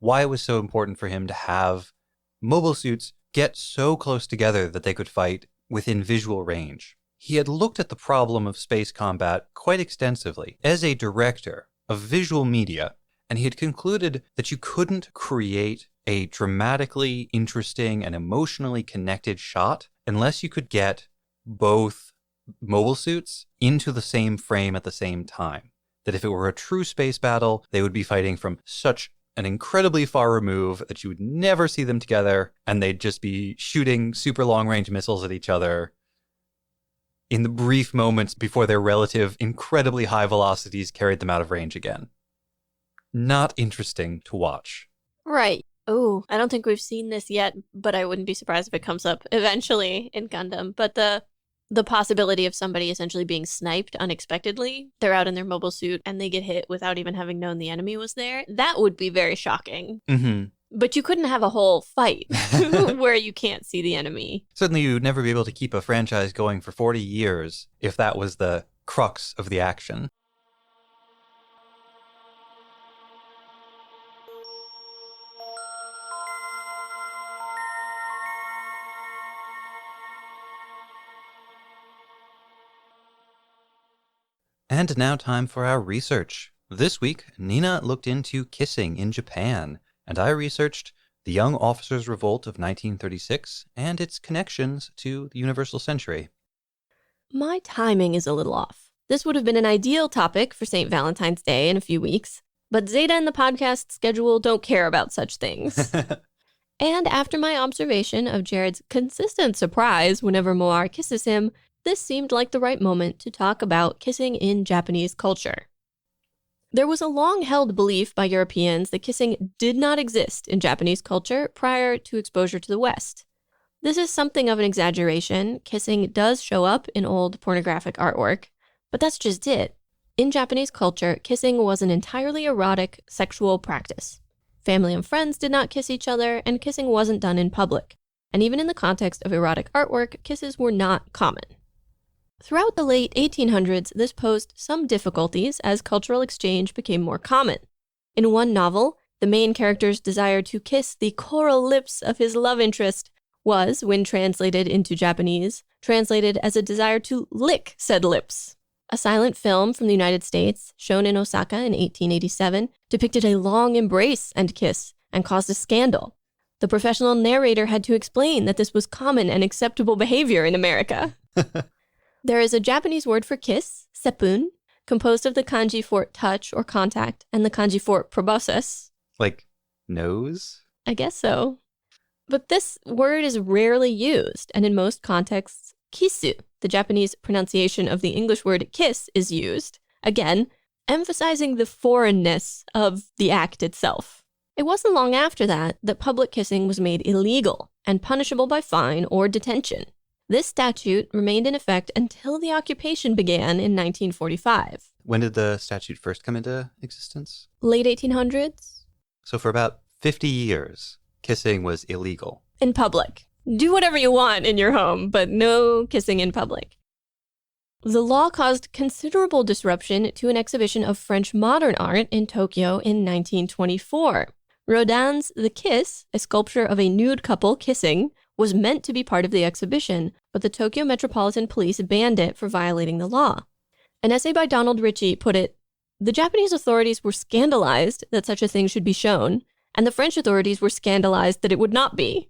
Why it was so important for him to have mobile suits get so close together that they could fight within visual range. He had looked at the problem of space combat quite extensively as a director of visual media, and he had concluded that you couldn't create a dramatically interesting and emotionally connected shot unless you could get both mobile suits into the same frame at the same time. That if it were a true space battle, they would be fighting from such an incredibly far remove that you would never see them together, and they'd just be shooting super long-range missiles at each other in the brief moments before their relative incredibly high velocities carried them out of range again. Not interesting to watch. Right. Oh, I don't think we've seen this yet, but I wouldn't be surprised if it comes up eventually in Gundam. But the possibility of somebody essentially being sniped unexpectedly, they're out in their mobile suit and they get hit without even having known the enemy was there, that would be very shocking. Mm-hmm. But you couldn't have a whole fight where you can't see the enemy. Certainly you'd never be able to keep a franchise going for 40 years if that was the crux of the action. And now time for our research. This week, Nina looked into kissing in Japan, and I researched the Young Officers' Revolt of 1936 and its connections to the Universal Century. My timing is a little off. This would have been an ideal topic for St. Valentine's Day in a few weeks, but Zeta and the podcast schedule don't care about such things. And after my observation of Jared's consistent surprise whenever Moar kisses him, this seemed like the right moment to talk about kissing in Japanese culture. There was a long-held belief by Europeans that kissing did not exist in Japanese culture prior to exposure to the West. This is something of an exaggeration. Kissing does show up in old pornographic artwork, but that's just it. In Japanese culture, kissing was an entirely erotic sexual practice. Family and friends did not kiss each other, and kissing wasn't done in public. And even in the context of erotic artwork, kisses were not common. Throughout the late 1800s, this posed some difficulties as cultural exchange became more common. In one novel, the main character's desire to kiss the coral lips of his love interest was, when translated into Japanese, translated as a desire to lick said lips. A silent film from the United States, shown in Osaka in 1887, depicted a long embrace and kiss and caused a scandal. The professional narrator had to explain that this was common and acceptable behavior in America. There is a Japanese word for kiss, seppun, composed of the kanji for touch or contact and the kanji for proboscis. Like nose? I guess so. But this word is rarely used, and in most contexts, kisu, the Japanese pronunciation of the English word kiss, is used, again, emphasizing the foreignness of the act itself. It wasn't long after that public kissing was made illegal and punishable by fine or detention. This statute remained in effect until the occupation began in 1945. When did the statute first come into existence? Late 1800s? So for about 50 years, kissing was illegal. In public. Do whatever you want in your home, but no kissing in public. The law caused considerable disruption to an exhibition of French modern art in Tokyo in 1924. Rodin's The Kiss, a sculpture of a nude couple kissing, was meant to be part of the exhibition, but the Tokyo Metropolitan Police banned it for violating the law. An essay by Donald Ritchie put it, "The Japanese authorities were scandalized that such a thing should be shown, and the French authorities were scandalized that it would not be."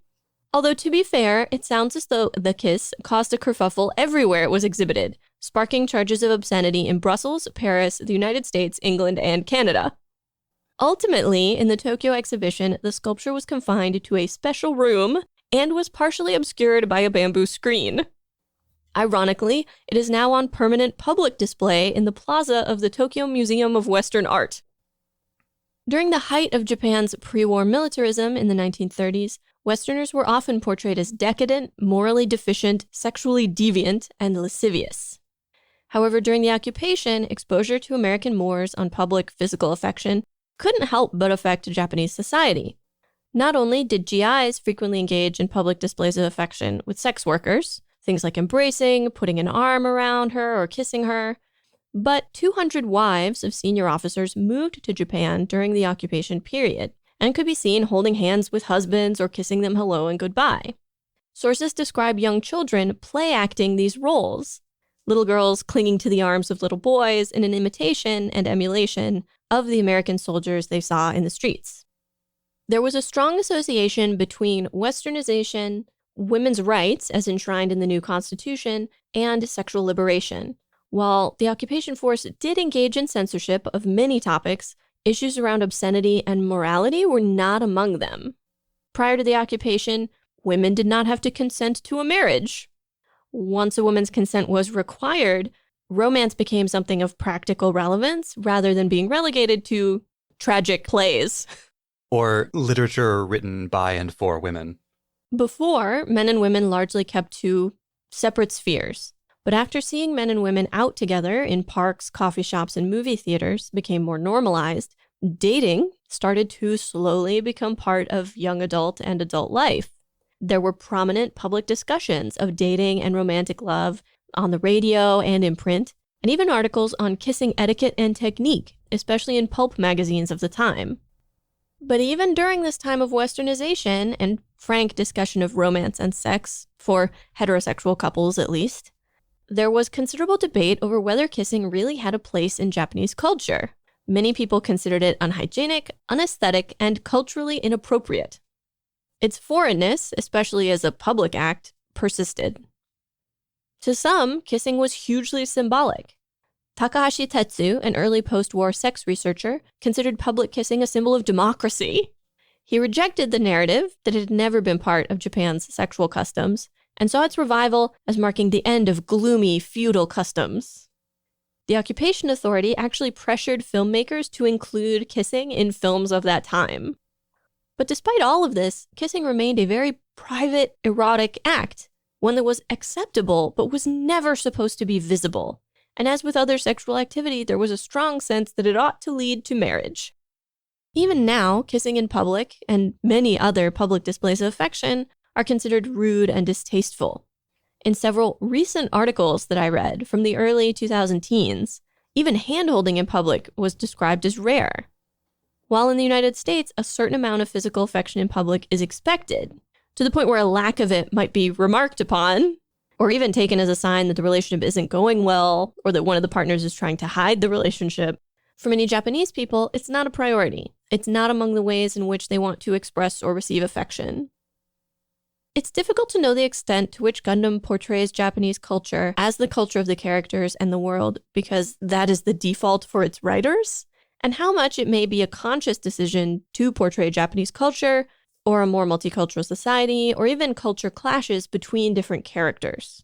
Although, to be fair, it sounds as though The Kiss caused a kerfuffle everywhere it was exhibited, sparking charges of obscenity in Brussels, Paris, the United States, England, and Canada. Ultimately, in the Tokyo exhibition, the sculpture was confined to a special room and was partially obscured by a bamboo screen. Ironically, it is now on permanent public display in the plaza of the Tokyo Museum of Western Art. During the height of Japan's pre-war militarism in the 1930s, Westerners were often portrayed as decadent, morally deficient, sexually deviant, and lascivious. However, during the occupation, exposure to American Moors on public physical affection couldn't help but affect Japanese society. Not only did GIs frequently engage in public displays of affection with sex workers, things like embracing, putting an arm around her, or kissing her, but 200 wives of senior officers moved to Japan during the occupation period and could be seen holding hands with husbands or kissing them hello and goodbye. Sources describe young children play-acting these roles, little girls clinging to the arms of little boys in an imitation and emulation of the American soldiers they saw in the streets. There was a strong association between Westernization, women's rights as enshrined in the new Constitution, and sexual liberation. While the occupation force did engage in censorship of many topics, issues around obscenity and morality were not among them. Prior to the occupation, women did not have to consent to a marriage. Once a woman's consent was required, romance became something of practical relevance rather than being relegated to tragic plays. Or literature written by and for women. Before, men and women largely kept to separate spheres. But after seeing men and women out together in parks, coffee shops, and movie theaters became more normalized, dating started to slowly become part of young adult and adult life. There were prominent public discussions of dating and romantic love on the radio and in print, and even articles on kissing etiquette and technique, especially in pulp magazines of the time. But even during this time of Westernization and frank discussion of romance and sex, for heterosexual couples at least, there was considerable debate over whether kissing really had a place in Japanese culture. Many people considered it unhygienic, unaesthetic, and culturally inappropriate. Its foreignness, especially as a public act, persisted. To some, kissing was hugely symbolic. Takahashi Tetsu, an early post-war sex researcher, considered public kissing a symbol of democracy. He rejected the narrative that it had never been part of Japan's sexual customs and saw its revival as marking the end of gloomy feudal customs. The Occupation Authority actually pressured filmmakers to include kissing in films of that time. But despite all of this, kissing remained a very private, erotic act, one that was acceptable but was never supposed to be visible. And as with other sexual activity, there was a strong sense that it ought to lead to marriage. Even now, kissing in public and many other public displays of affection are considered rude and distasteful. In several recent articles that I read from the early 2010s, even hand-holding in public was described as rare. While in the United States, a certain amount of physical affection in public is expected, to the point where a lack of it might be remarked upon, or even taken as a sign that the relationship isn't going well, or that one of the partners is trying to hide the relationship. For many Japanese people, it's not a priority. It's not among the ways in which they want to express or receive affection. It's difficult to know the extent to which Gundam portrays Japanese culture as the culture of the characters and the world, because that is the default for its writers, and how much it may be a conscious decision to portray Japanese culture, or a more multicultural society, or even culture clashes between different characters.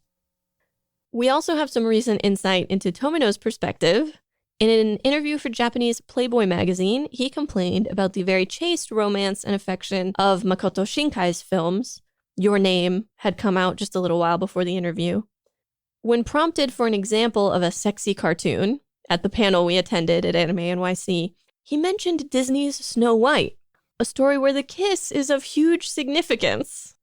We also have some recent insight into Tomino's perspective. In an interview for Japanese Playboy magazine, he complained about the very chaste romance and affection of Makoto Shinkai's films. Your Name had come out just a little while before the interview. When prompted for an example of a sexy cartoon at the panel we attended at Anime NYC, he mentioned Disney's Snow White, a story where the kiss is of huge significance.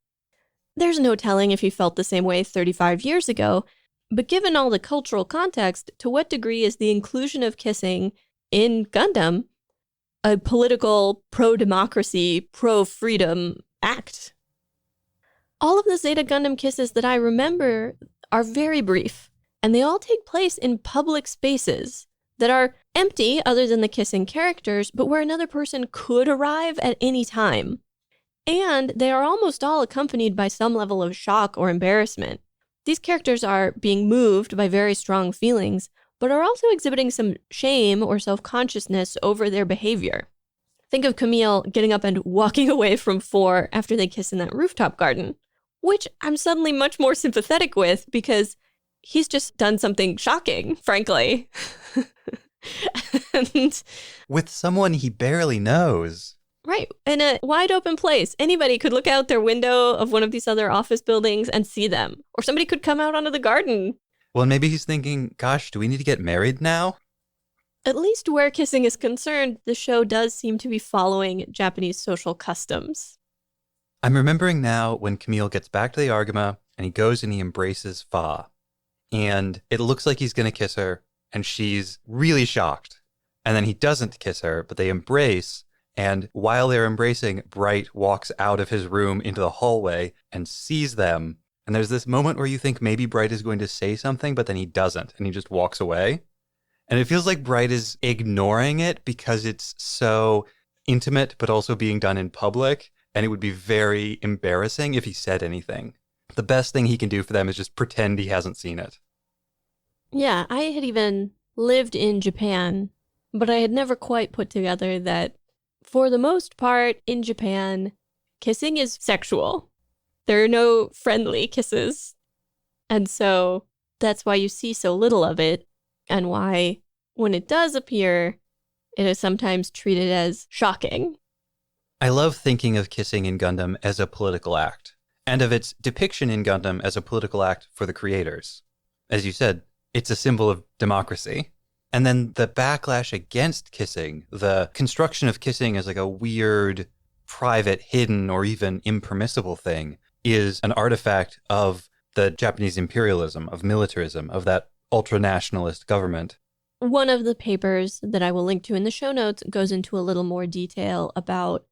There's no telling if he felt the same way 35 years ago, but given all the cultural context, to what degree is the inclusion of kissing in Gundam a political, pro-democracy, pro-freedom act? All of the Zeta Gundam kisses that I remember are very brief, and they all take place in public spaces that are empty other than the kissing characters, but where another person could arrive at any time. And they are almost all accompanied by some level of shock or embarrassment. These characters are being moved by very strong feelings, but are also exhibiting some shame or self-consciousness over their behavior. Think of Camille getting up and walking away from 4 after they kiss in that rooftop garden, which I'm suddenly much more sympathetic with because he's just done something shocking, frankly. And with someone he barely knows. Right. In a wide open place. Anybody could look out their window of one of these other office buildings and see them. Or somebody could come out onto the garden. Well, maybe he's thinking, gosh, do we need to get married now? At least where kissing is concerned, the show does seem to be following Japanese social customs. I'm remembering now when Camille gets back to the Argama and he goes and he embraces Fa. And it looks like he's going to kiss her, and she's really shocked. And then he doesn't kiss her, but they embrace. And while they're embracing, Bright walks out of his room into the hallway and sees them. And there's this moment where you think maybe Bright is going to say something, but then he doesn't, and he just walks away. And it feels like Bright is ignoring it because it's so intimate, but also being done in public. And it would be very embarrassing if he said anything. The best thing he can do for them is just pretend he hasn't seen it. Yeah, I had even lived in Japan, but I had never quite put together that, for the most part, in Japan, kissing is sexual. There are no friendly kisses. And so that's why you see so little of it, and why, when it does appear, it is sometimes treated as shocking. I love thinking of kissing in Gundam as a political act, and of its depiction in Gundam as a political act for the creators. As you said, it's a symbol of democracy. And then the backlash against kissing, the construction of kissing as like a weird, private, hidden, or even impermissible thing, is an artifact of the Japanese imperialism, of militarism, of that ultra-nationalist government. One of the papers that I will link to in the show notes goes into a little more detail about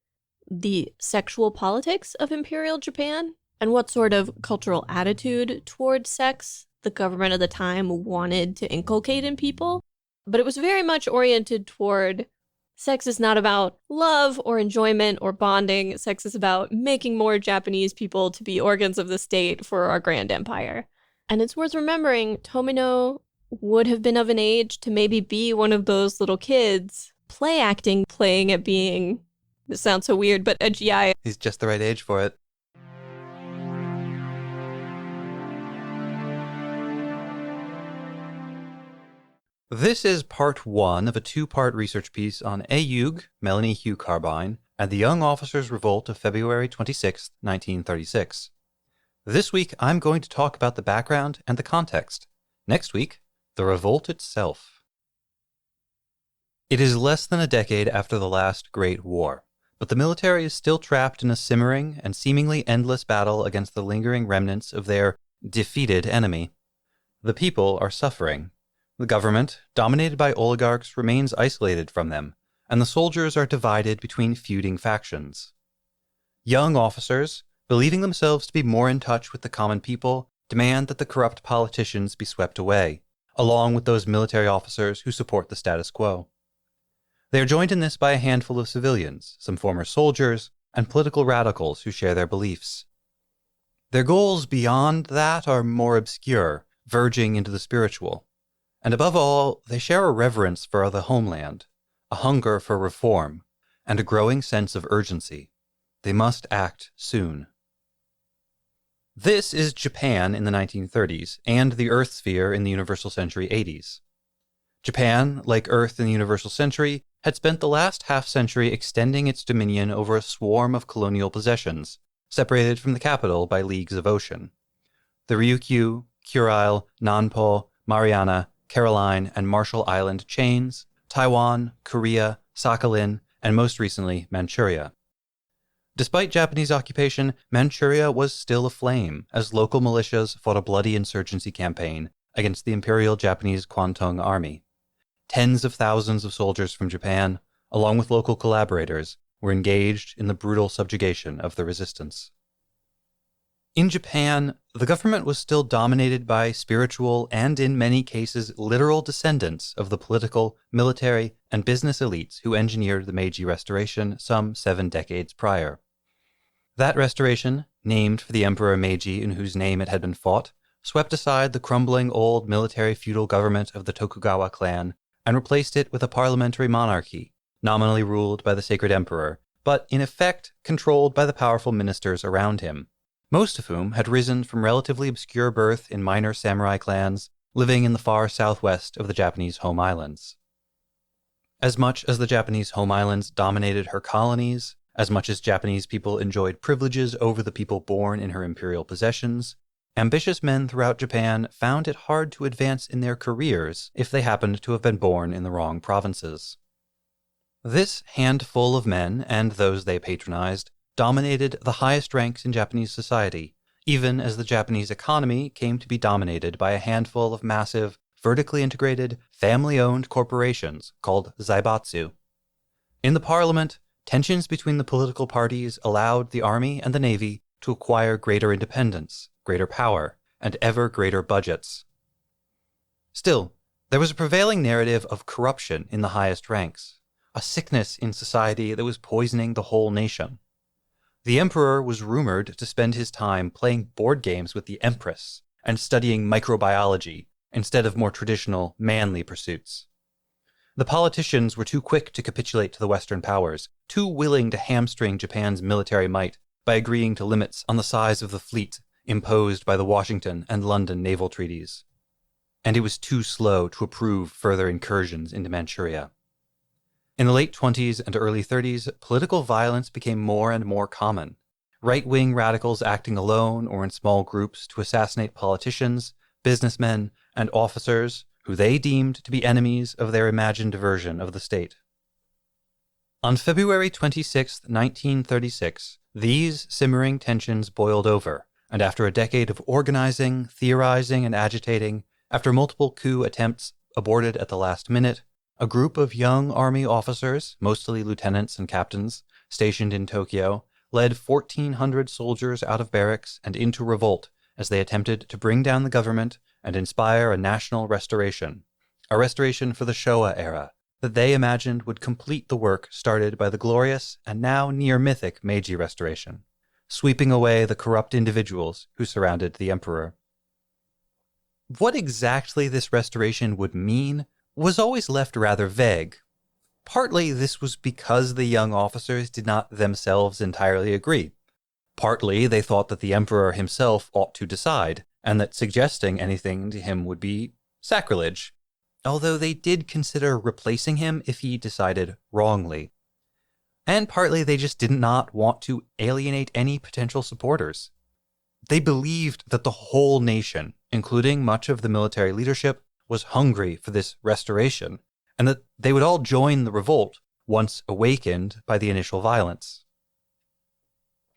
the sexual politics of Imperial Japan and what sort of cultural attitude towards sex the government of the time wanted to inculcate in people. But it was very much oriented toward sex is not about love or enjoyment or bonding. Sex is about making more Japanese people to be organs of the state for our grand empire. And it's worth remembering, Tomino would have been of an age to maybe be one of those little kids play acting, playing at being, this sounds so weird, but a GI. He's just the right age for it. This is part one of a two-part research piece on Ayug, Melanie Hugh Carbine, and the Young Officers' Revolt of February 26, 1936. This week, I'm going to talk about the background and the context. Next week, the revolt itself. It is less than a decade after the last Great War, but the military is still trapped in a simmering and seemingly endless battle against the lingering remnants of their defeated enemy. The people are suffering. The government, dominated by oligarchs, remains isolated from them, and the soldiers are divided between feuding factions. Young officers, believing themselves to be more in touch with the common people, demand that the corrupt politicians be swept away, along with those military officers who support the status quo. They are joined in this by a handful of civilians, some former soldiers, and political radicals who share their beliefs. Their goals beyond that are more obscure, verging into the spiritual. And above all, they share a reverence for the homeland, a hunger for reform, and a growing sense of urgency. They must act soon. This is Japan in the 1930s, and the Earth sphere in the Universal Century 80s. Japan, like Earth in the Universal Century, had spent the last half-century extending its dominion over a swarm of colonial possessions, separated from the capital by leagues of ocean. The Ryukyu, Kurile, Nanpo, Mariana, Caroline, and Marshall Island chains, Taiwan, Korea, Sakhalin, and most recently, Manchuria. Despite Japanese occupation, Manchuria was still aflame as local militias fought a bloody insurgency campaign against the Imperial Japanese Kwantung Army. Tens of thousands of soldiers from Japan, along with local collaborators, were engaged in the brutal subjugation of the resistance. In Japan, the government was still dominated by spiritual and, in many cases, literal descendants of the political, military, and business elites who engineered the Meiji Restoration some 7 decades prior. That restoration, named for the Emperor Meiji in whose name it had been fought, swept aside the crumbling old military feudal government of the Tokugawa clan and replaced it with a parliamentary monarchy, nominally ruled by the sacred emperor, but in effect controlled by the powerful ministers around him, most of whom had risen from relatively obscure birth in minor samurai clans living in the far southwest of the Japanese home islands. As much as the Japanese home islands dominated her colonies, as much as Japanese people enjoyed privileges over the people born in her imperial possessions, ambitious men throughout Japan found it hard to advance in their careers if they happened to have been born in the wrong provinces. This handful of men, and those they patronized, dominated the highest ranks in Japanese society, even as the Japanese economy came to be dominated by a handful of massive, vertically integrated, family-owned corporations called zaibatsu. In the parliament, tensions between the political parties allowed the army and the navy to acquire greater independence, greater power, and ever greater budgets. Still, there was a prevailing narrative of corruption in the highest ranks, a sickness in society that was poisoning the whole nation. The emperor was rumored to spend his time playing board games with the empress and studying microbiology instead of more traditional, manly pursuits. The politicians were too quick to capitulate to the Western powers, too willing to hamstring Japan's military might by agreeing to limits on the size of the fleet imposed by the Washington and London naval treaties. And it was too slow to approve further incursions into Manchuria. In the late 20s and early 30s, political violence became more and more common. Right-wing radicals acting alone or in small groups to assassinate politicians, businessmen, and officers who they deemed to be enemies of their imagined version of the state. On February 26, 1936, these simmering tensions boiled over, and after a decade of organizing, theorizing, and agitating, after multiple coup attempts aborted at the last minute, a group of young army officers, mostly lieutenants and captains, stationed in Tokyo, led 1,400 soldiers out of barracks and into revolt as they attempted to bring down the government and inspire a national restoration, a restoration for the Showa era that they imagined would complete the work started by the glorious and now near-mythic Meiji Restoration, sweeping away the corrupt individuals who surrounded the emperor. What exactly this restoration would mean was always left rather vague. Partly this was because the young officers did not themselves entirely agree. Partly they thought that the emperor himself ought to decide, and that suggesting anything to him would be sacrilege, although they did consider replacing him if he decided wrongly. And partly they just did not want to alienate any potential supporters. They believed that the whole nation, including much of the military leadership, was hungry for this restoration, and that they would all join the revolt once awakened by the initial violence.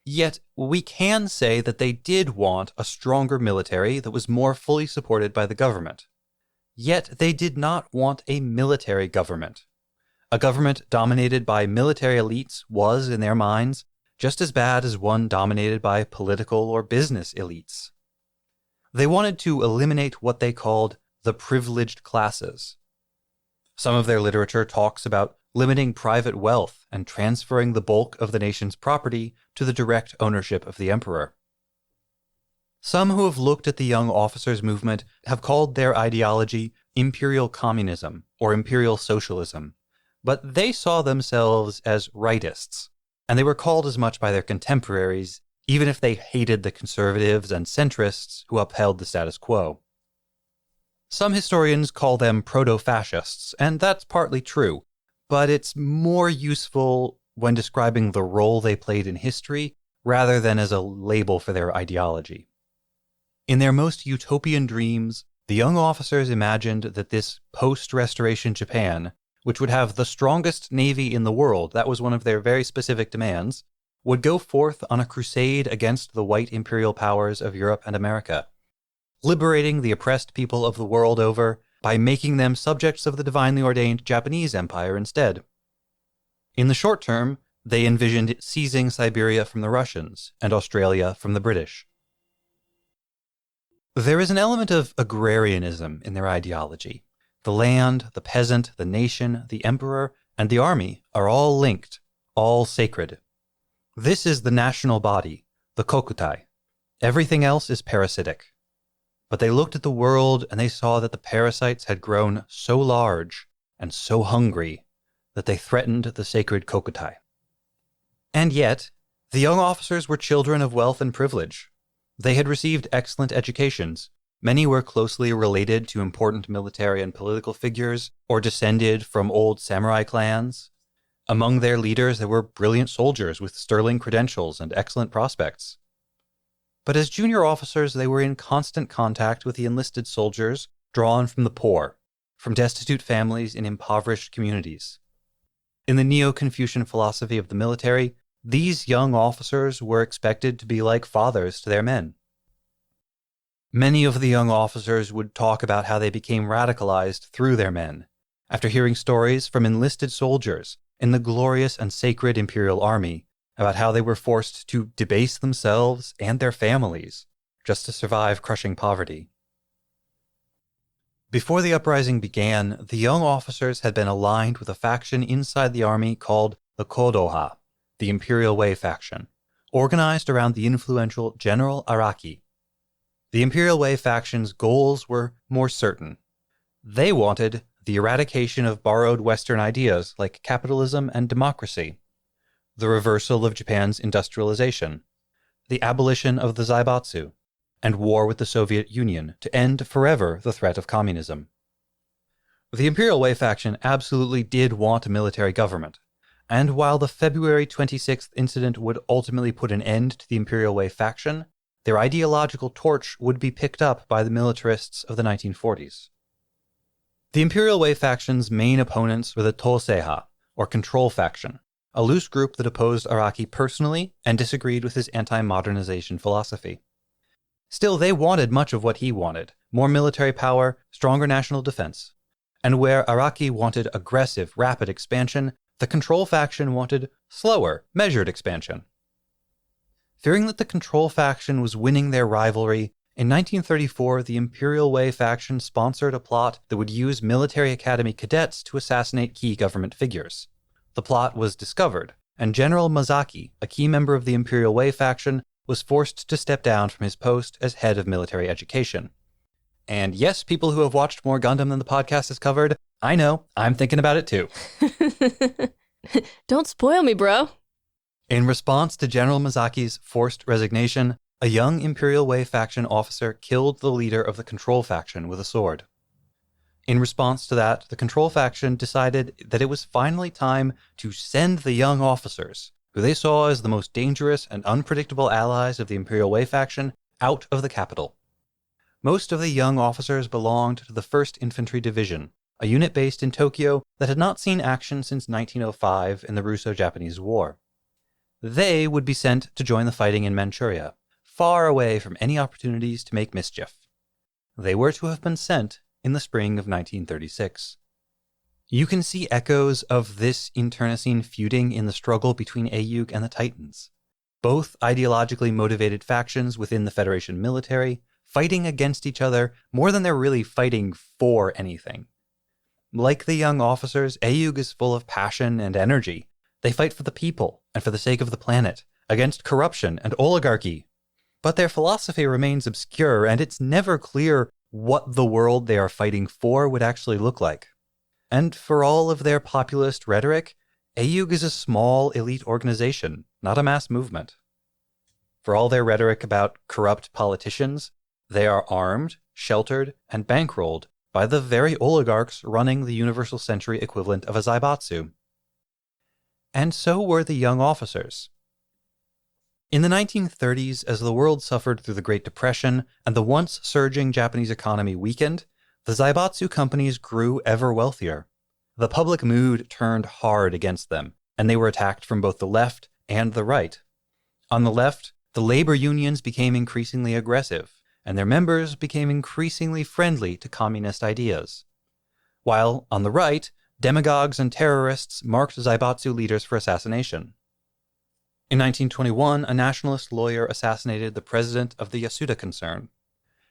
Yet, we can say that they did want a stronger military that was more fully supported by the government. Yet, they did not want a military government. A government dominated by military elites was, in their minds, just as bad as one dominated by political or business elites. They wanted to eliminate what they called the privileged classes. Some of their literature talks about limiting private wealth and transferring the bulk of the nation's property to the direct ownership of the emperor. Some who have looked at the young officers' movement have called their ideology imperial communism or imperial socialism, but they saw themselves as rightists, and they were called as much by their contemporaries, even if they hated the conservatives and centrists who upheld the status quo. Some historians call them proto-fascists, and that's partly true, but it's more useful when describing the role they played in history rather than as a label for their ideology. In their most utopian dreams, the young officers imagined that this post-Restoration Japan, which would have the strongest navy in the world, that was one of their very specific demands, would go forth on a crusade against the white imperial powers of Europe and America, liberating the oppressed people of the world over by making them subjects of the divinely ordained Japanese Empire instead. In the short term, they envisioned seizing Siberia from the Russians and Australia from the British. There is an element of agrarianism in their ideology. The land, the peasant, the nation, the emperor, and the army are all linked, all sacred. This is the national body, the kokutai. Everything else is parasitic. But they looked at the world and they saw that the parasites had grown so large and so hungry that they threatened the sacred kokutai. And yet, the young officers were children of wealth and privilege. They had received excellent educations. Many were closely related to important military and political figures or descended from old samurai clans. Among their leaders, there were brilliant soldiers with sterling credentials and excellent prospects. But as junior officers, they were in constant contact with the enlisted soldiers drawn from the poor, from destitute families in impoverished communities. In the Neo-Confucian philosophy of the military, these young officers were expected to be like fathers to their men. Many of the young officers would talk about how they became radicalized through their men, after hearing stories from enlisted soldiers in the glorious and sacred imperial army about how they were forced to debase themselves and their families just to survive crushing poverty. Before the uprising began, the young officers had been aligned with a faction inside the army called the Kodoha, the Imperial Way faction, organized around the influential General Araki. The Imperial Way faction's goals were more certain. They wanted the eradication of borrowed Western ideas like capitalism and democracy, the reversal of Japan's industrialization, the abolition of the Zaibatsu, and war with the Soviet Union to end forever the threat of communism. The Imperial Way faction absolutely did want a military government, and while the February 26th incident would ultimately put an end to the Imperial Way faction, their ideological torch would be picked up by the militarists of the 1940s. The Imperial Way faction's main opponents were the Toseiha, or Control faction, a loose group that opposed Araki personally and disagreed with his anti-modernization philosophy. Still, they wanted much of what he wanted: more military power, stronger national defense. And where Araki wanted aggressive, rapid expansion, the Control faction wanted slower, measured expansion. Fearing that the Control faction was winning their rivalry, in 1934 the Imperial Way faction sponsored a plot that would use military academy cadets to assassinate key government figures. The plot was discovered, and General Mazaki, a key member of the Imperial Way faction, was forced to step down from his post as head of military education. And yes, people who have watched more Gundam than the podcast has covered, I know, I'm thinking about it too. Don't spoil me, bro. In response to General Masaki's forced resignation, a young Imperial Way faction officer killed the leader of the Control faction with a sword. In response to that, the Control faction decided that it was finally time to send the young officers, who they saw as the most dangerous and unpredictable allies of the Imperial Way faction, out of the capital. Most of the young officers belonged to the 1st Infantry Division, a unit based in Tokyo that had not seen action since 1905 in the Russo-Japanese War. They would be sent to join the fighting in Manchuria, far away from any opportunities to make mischief. They were to have been sent in the spring of 1936. You can see echoes of this internecine feuding in the struggle between AUG and the Titans, both ideologically motivated factions within the Federation military, fighting against each other more than they're really fighting for anything. Like the young officers, AUG is full of passion and energy. They fight for the people and for the sake of the planet, against corruption and oligarchy. But their philosophy remains obscure, and it's never clear what the world they are fighting for would actually look like. And for all of their populist rhetoric, AUG is a small elite organization, not a mass movement. For all their rhetoric about corrupt politicians, they are armed, sheltered, and bankrolled by the very oligarchs running the Universal Century equivalent of a Zaibatsu. And so were the young officers. In the 1930s, as the world suffered through the Great Depression and the once surging Japanese economy weakened, the Zaibatsu companies grew ever wealthier. The public mood turned hard against them, and they were attacked from both the left and the right. On the left, the labor unions became increasingly aggressive, and their members became increasingly friendly to communist ideas. While, on the right, demagogues and terrorists marked Zaibatsu leaders for assassination. In 1921, a nationalist lawyer assassinated the president of the Yasuda concern.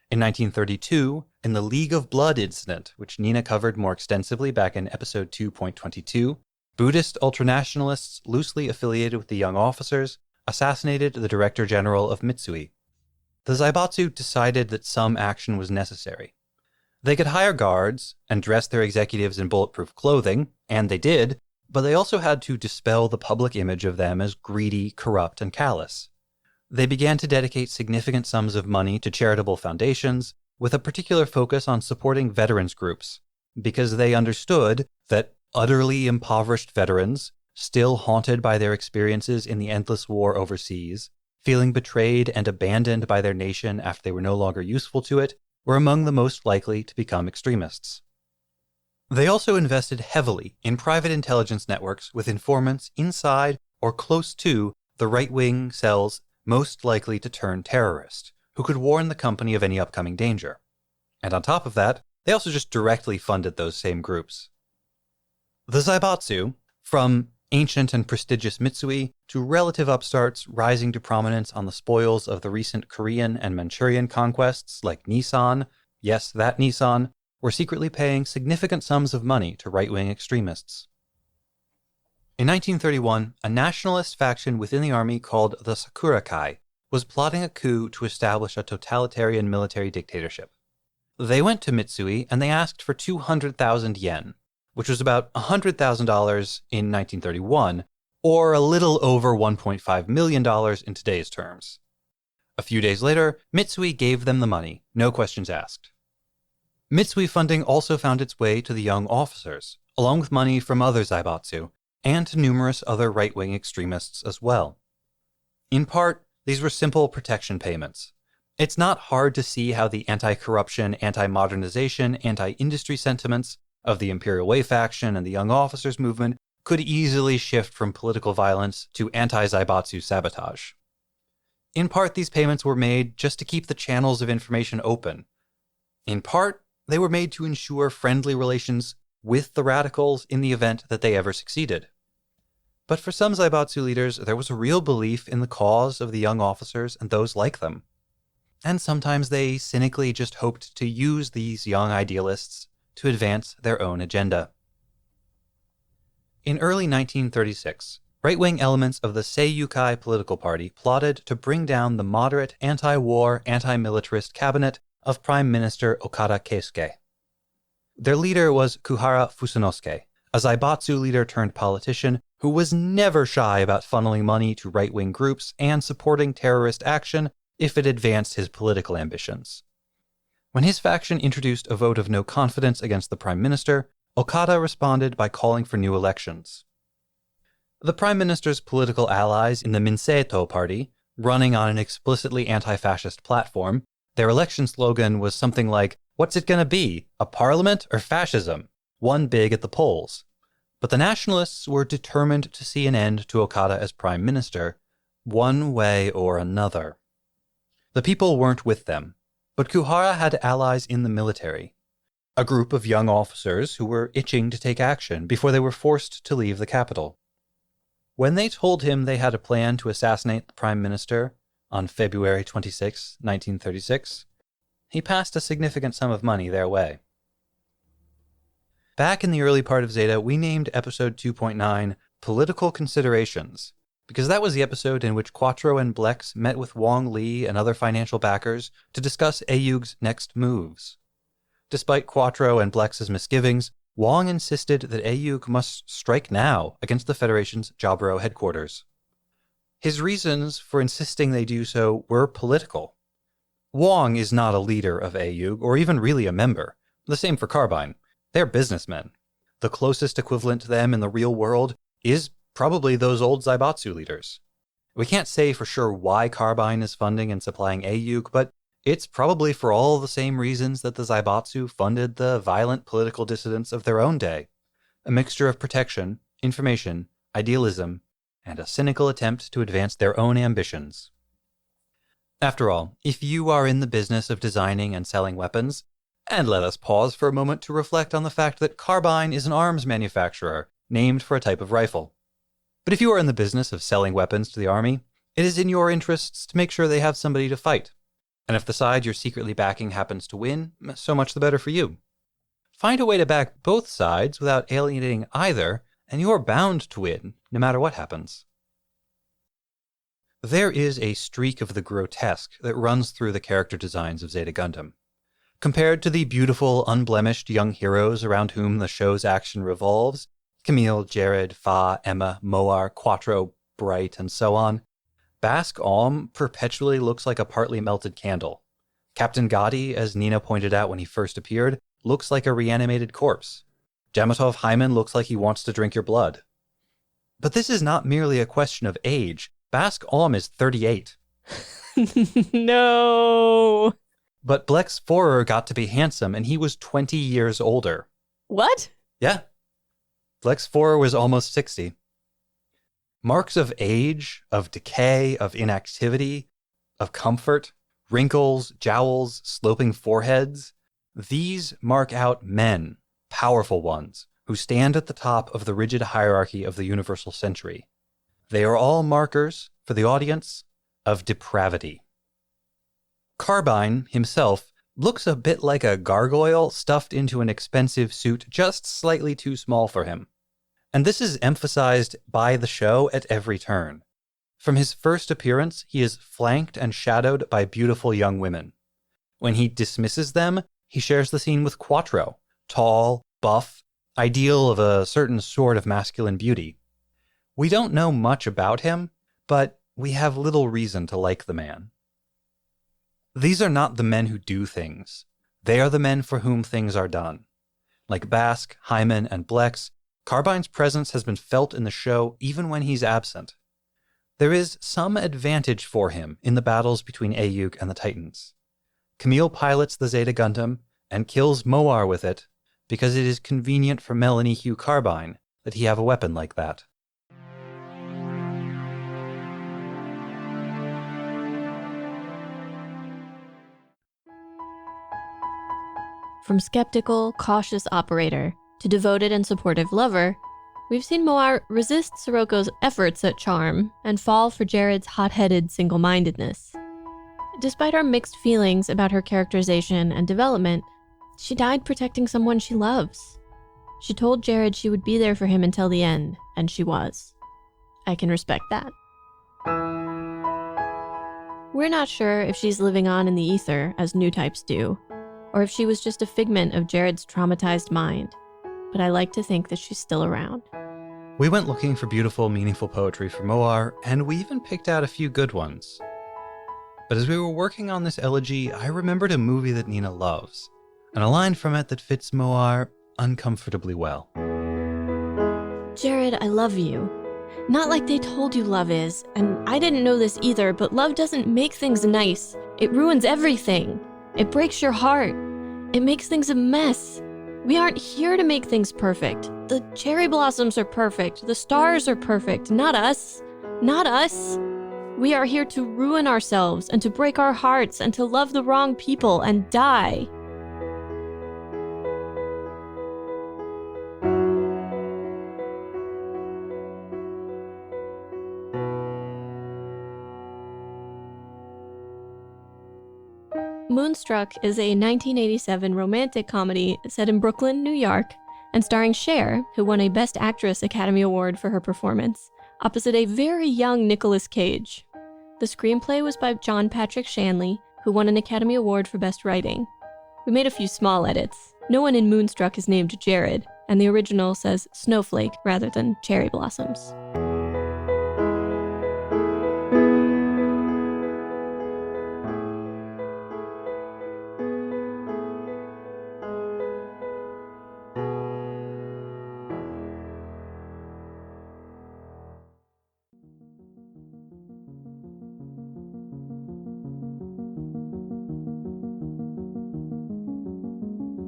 In 1932, in the League of Blood incident, which Nina covered more extensively back in episode 2.22, Buddhist ultranationalists loosely affiliated with the young officers assassinated the director general of Mitsui. The Zaibatsu decided that some action was necessary. They could hire guards and dress their executives in bulletproof clothing, and they did, but they also had to dispel the public image of them as greedy, corrupt, and callous. They began to dedicate significant sums of money to charitable foundations, with a particular focus on supporting veterans groups, because they understood that utterly impoverished veterans, still haunted by their experiences in the endless war overseas, feeling betrayed and abandoned by their nation after they were no longer useful to it, were among the most likely to become extremists. They also invested heavily in private intelligence networks with informants inside or close to the right-wing cells most likely to turn terrorist, who could warn the company of any upcoming danger. And on top of that, they also just directly funded those same groups. The Zaibatsu, from ancient and prestigious Mitsui to relative upstarts rising to prominence on the spoils of the recent Korean and Manchurian conquests like Nissan, yes, that Nissan, were secretly paying significant sums of money to right-wing extremists. In 1931, a nationalist faction within the army called the Sakura Kai was plotting a coup to establish a totalitarian military dictatorship. They went to Mitsui and they asked for 200,000 yen, which was about $100,000 in 1931, or a little over $1.5 million in today's terms. A few days later, Mitsui gave them the money, no questions asked. Mitsui funding also found its way to the young officers, along with money from other Zaibatsu, and to numerous other right-wing extremists as well. In part, these were simple protection payments. It's not hard to see how the anti-corruption, anti-modernization, anti-industry sentiments of the Imperial Way faction and the Young Officers movement could easily shift from political violence to anti-Zaibatsu sabotage. In part, these payments were made just to keep the channels of information open. In part, they were made to ensure friendly relations with the radicals in the event that they ever succeeded. But for some Zaibatsu leaders, there was a real belief in the cause of the young officers and those like them. And sometimes they cynically just hoped to use these young idealists to advance their own agenda. In early 1936, right-wing elements of the Seiyukai political party plotted to bring down the moderate anti-war, anti-militarist cabinet of Prime Minister Okada Keisuke. Their leader was Kuhara Fusunosuke, a Zaibatsu leader turned politician who was never shy about funneling money to right-wing groups and supporting terrorist action if it advanced his political ambitions. When his faction introduced a vote of no confidence against the prime minister, Okada responded by calling for new elections. The prime minister's political allies in the Minseito party, running on an explicitly anti-fascist platform, their election slogan was something like, "What's it gonna be, a parliament or fascism?" Won big at the polls. But the nationalists were determined to see an end to Okada as prime minister, one way or another. The people weren't with them, but Kuhara had allies in the military, a group of young officers who were itching to take action before they were forced to leave the capital. When they told him they had a plan to assassinate the prime minister on February 26, 1936, he passed a significant sum of money their way. Back in the early part of Zeta, we named episode 2.9 Political Considerations, because that was the episode in which Quattro and Blex met with Wong Lee and other financial backers to discuss Aoog's next moves. Despite Quattro and Blex's misgivings, Wong insisted that Aoog must strike now against the Federation's Jaburo headquarters. His reasons for insisting they do so were political. Wong is not a leader of Aoog, or even really a member. The same for Carbine. They're businessmen. The closest equivalent to them in the real world is probably those old Zaibatsu leaders. We can't say for sure why Carbine is funding and supplying Aoog, but it's probably for all the same reasons that the Zaibatsu funded the violent political dissidents of their own day. A mixture of protection, information, idealism, and a cynical attempt to advance their own ambitions. After all, if you are in the business of designing and selling weapons, and let us pause for a moment to reflect on the fact that Carbine is an arms manufacturer named for a type of rifle. But if you are in the business of selling weapons to the army, it is in your interests to make sure they have somebody to fight. And if the side you're secretly backing happens to win, so much the better for you. Find a way to back both sides without alienating either, and you're bound to win, no matter what happens. There is a streak of the grotesque that runs through the character designs of Zeta Gundam. Compared to the beautiful, unblemished young heroes around whom the show's action revolves, Camille, Jared, Fa, Emma, Moar, Quattro, Bright, and so on, Bask Alm perpetually looks like a partly melted candle. Captain Gotti, as Nina pointed out when he first appeared, looks like a reanimated corpse. Jamatov Hyman looks like he wants to drink your blood. But this is not merely a question of age. Bask Alm is 38. No. But Blex Forer got to be handsome, and he was 20 years older. What? Yeah. Blex Forer was almost 60. Marks of age, of decay, of inactivity, of comfort, wrinkles, jowls, sloping foreheads, these mark out men, powerful ones, who stand at the top of the rigid hierarchy of the universal century. They are all markers, for the audience, of depravity. Carbine, himself, looks a bit like a gargoyle stuffed into an expensive suit just slightly too small for him. And this is emphasized by the show at every turn. From his first appearance, he is flanked and shadowed by beautiful young women. When he dismisses them, he shares the scene with Quattro, tall, buff, ideal of a certain sort of masculine beauty. We don't know much about him, but we have little reason to like the man. These are not the men who do things. They are the men for whom things are done. Like Bask, Hyman, and Blex, Carbine's presence has been felt in the show even when he's absent. There is some advantage for him in the battles between Aoog and the Titans. Camille pilots the Zeta Gundam and kills Moar with it because it is convenient for Melanie Hugh Carbine that he have a weapon like that. From skeptical, cautious operator to devoted and supportive lover, we've seen Moar resist Siroko's efforts at charm and fall for Jared's hot-headed single-mindedness. Despite our mixed feelings about her characterization and development, she died protecting someone she loves. She told Jared she would be there for him until the end, and she was. I can respect that. We're not sure if she's living on in the ether, as new types do, or if she was just a figment of Jared's traumatized mind, but I like to think that she's still around. We went looking for beautiful, meaningful poetry for Moar, and we even picked out a few good ones. But as we were working on this elegy, I remembered a movie that Nina loves, and a line from it that fits Moar uncomfortably well. Jared, I love you. Not like they told you love is, and I didn't know this either, but love doesn't make things nice. It ruins everything. It breaks your heart. It makes things a mess. We aren't here to make things perfect. The cherry blossoms are perfect. The stars are perfect. Not us. Not us. We are here to ruin ourselves and to break our hearts and to love the wrong people and die. Moonstruck is a 1987 romantic comedy set in Brooklyn, New York, and starring Cher, who won a Best Actress Academy Award for her performance, opposite a very young Nicolas Cage. The screenplay was by John Patrick Shanley, who won an Academy Award for Best Writing. We made a few small edits. No one in Moonstruck is named Jared, and the original says Snowflake rather than Cherry Blossoms.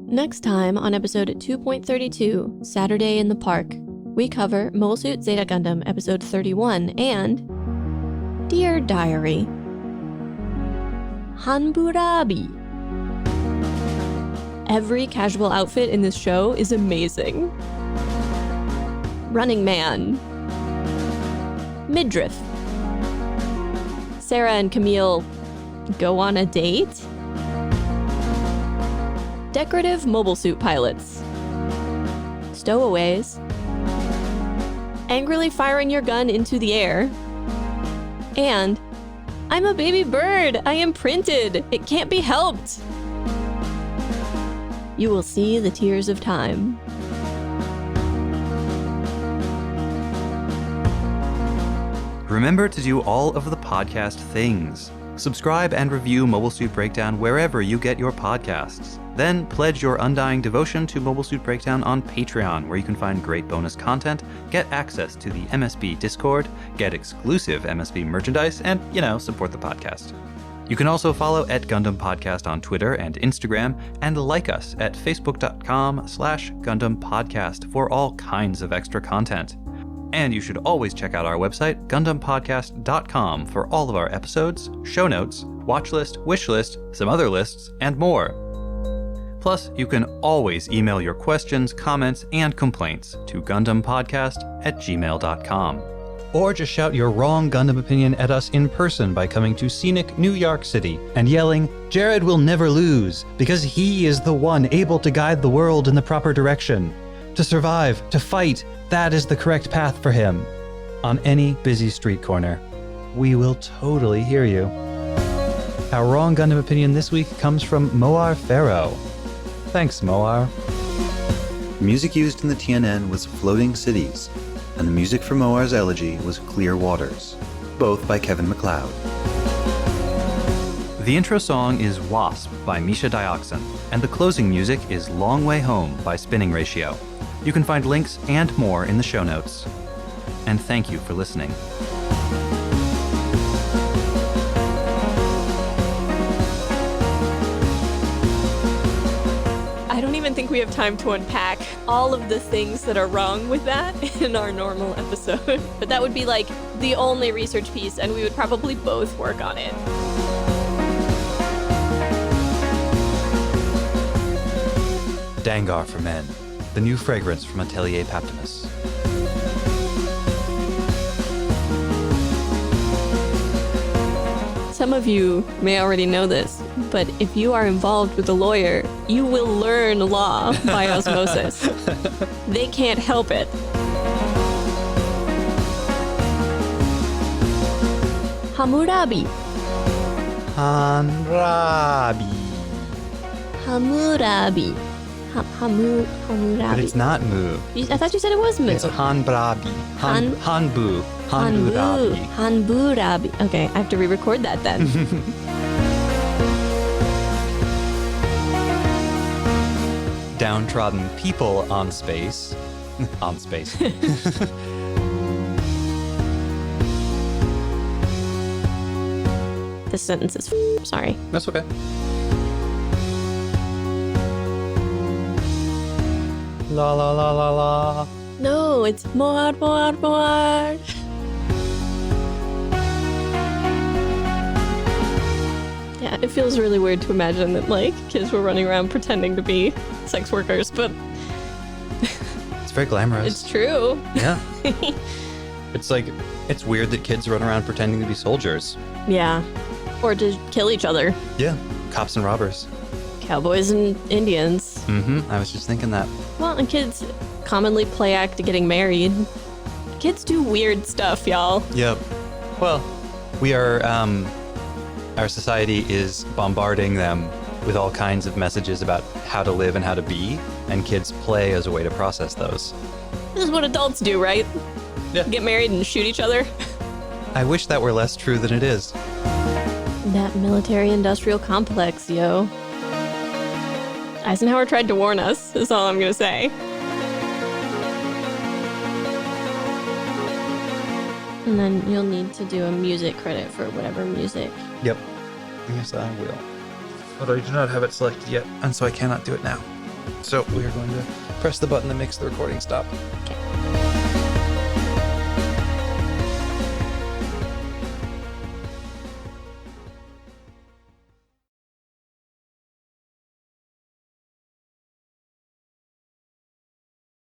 Next time on episode 2.32, Saturday in the Park, we cover Mobile Suit Zeta Gundam episode 31 and Dear Diary, Hanburabi. Every casual outfit in this show is amazing. Running Man, Midriff, Sarah and Camille go on a date? Decorative mobile suit pilots, stowaways, angrily firing your gun into the air, and I'm a baby bird, I am printed, it can't be helped. You will see the tears of time. Remember to do all of the podcast things. Subscribe and review Mobile Suit Breakdown wherever you get your podcasts. Then pledge your undying devotion to Mobile Suit Breakdown on Patreon, where you can find great bonus content, get access to the MSB Discord, get exclusive MSB merchandise, and, support the podcast. You can also follow @Gundam Podcast on Twitter and Instagram, and like us at facebook.com/Gundam Podcast for all kinds of extra content. And you should always check out our website, GundamPodcast.com, for all of our episodes, show notes, watch list, wish list, some other lists, and more. Plus, you can always email your questions, comments, and complaints to GundamPodcast@gmail.com. Or just shout your wrong Gundam opinion at us in person by coming to scenic New York City and yelling, "Jared will never lose, because he is the one able to guide the world in the proper direction. To survive, to fight, that is the correct path for him." On any busy street corner. We will totally hear you. Our wrong Gundam opinion this week comes from Moar Pharaoh. Thanks, Moar. Music used in the TNN was Floating Cities, and the music for Moar's elegy was Clear Waters, both by Kevin MacLeod. The intro song is Wasp by Misha Dioxin, and the closing music is Long Way Home by Spinning Ratio. You can find links and more in the show notes. And thank you for listening. I don't even think we have time to unpack all of the things that are wrong with that in our normal episode. But that would be like the only research piece, and we would probably both work on it. Dangar for Men, the new fragrance from Atelier Paptimus. Some of you may already know this, but if you are involved with a lawyer, you will learn law by osmosis. They can't help it. Hammurabi. Hammurabi. Hammurabi. Hammurabi. But it's not Mu. I thought you said it was Mu. It's Hanbrabi. Hanbu. Hanbu. Hanburabi. Hanburabi. Okay, I have to re-record that then. Downtrodden people on space. On space. This sentence is sorry. That's okay. La la la la la. No, it's more. Yeah, it feels really weird to imagine that, like, kids were running around pretending to be sex workers, but It's very glamorous. it's true. Yeah. It's like, it's weird that kids run around pretending to be soldiers. Yeah. Or to kill each other. Yeah. Cops and robbers. Cowboys and Indians. Mm-hmm. I was just thinking that. Well, and kids commonly play act getting married. Kids do weird stuff, y'all. Yep. Well, we are, our society is bombarding them with all kinds of messages about how to live and how to be, and kids play as a way to process those. This is what adults do, right? Yeah. Get married and shoot each other. I wish that were less true than it is. That military-industrial complex, yo. Eisenhower tried to warn us, is all I'm gonna say. And then you'll need to do a music credit for whatever music. Yep. Yes, I will. Although I do not have it selected yet, and so I cannot do it now. So we are going to press the button that makes the recording stop. Okay.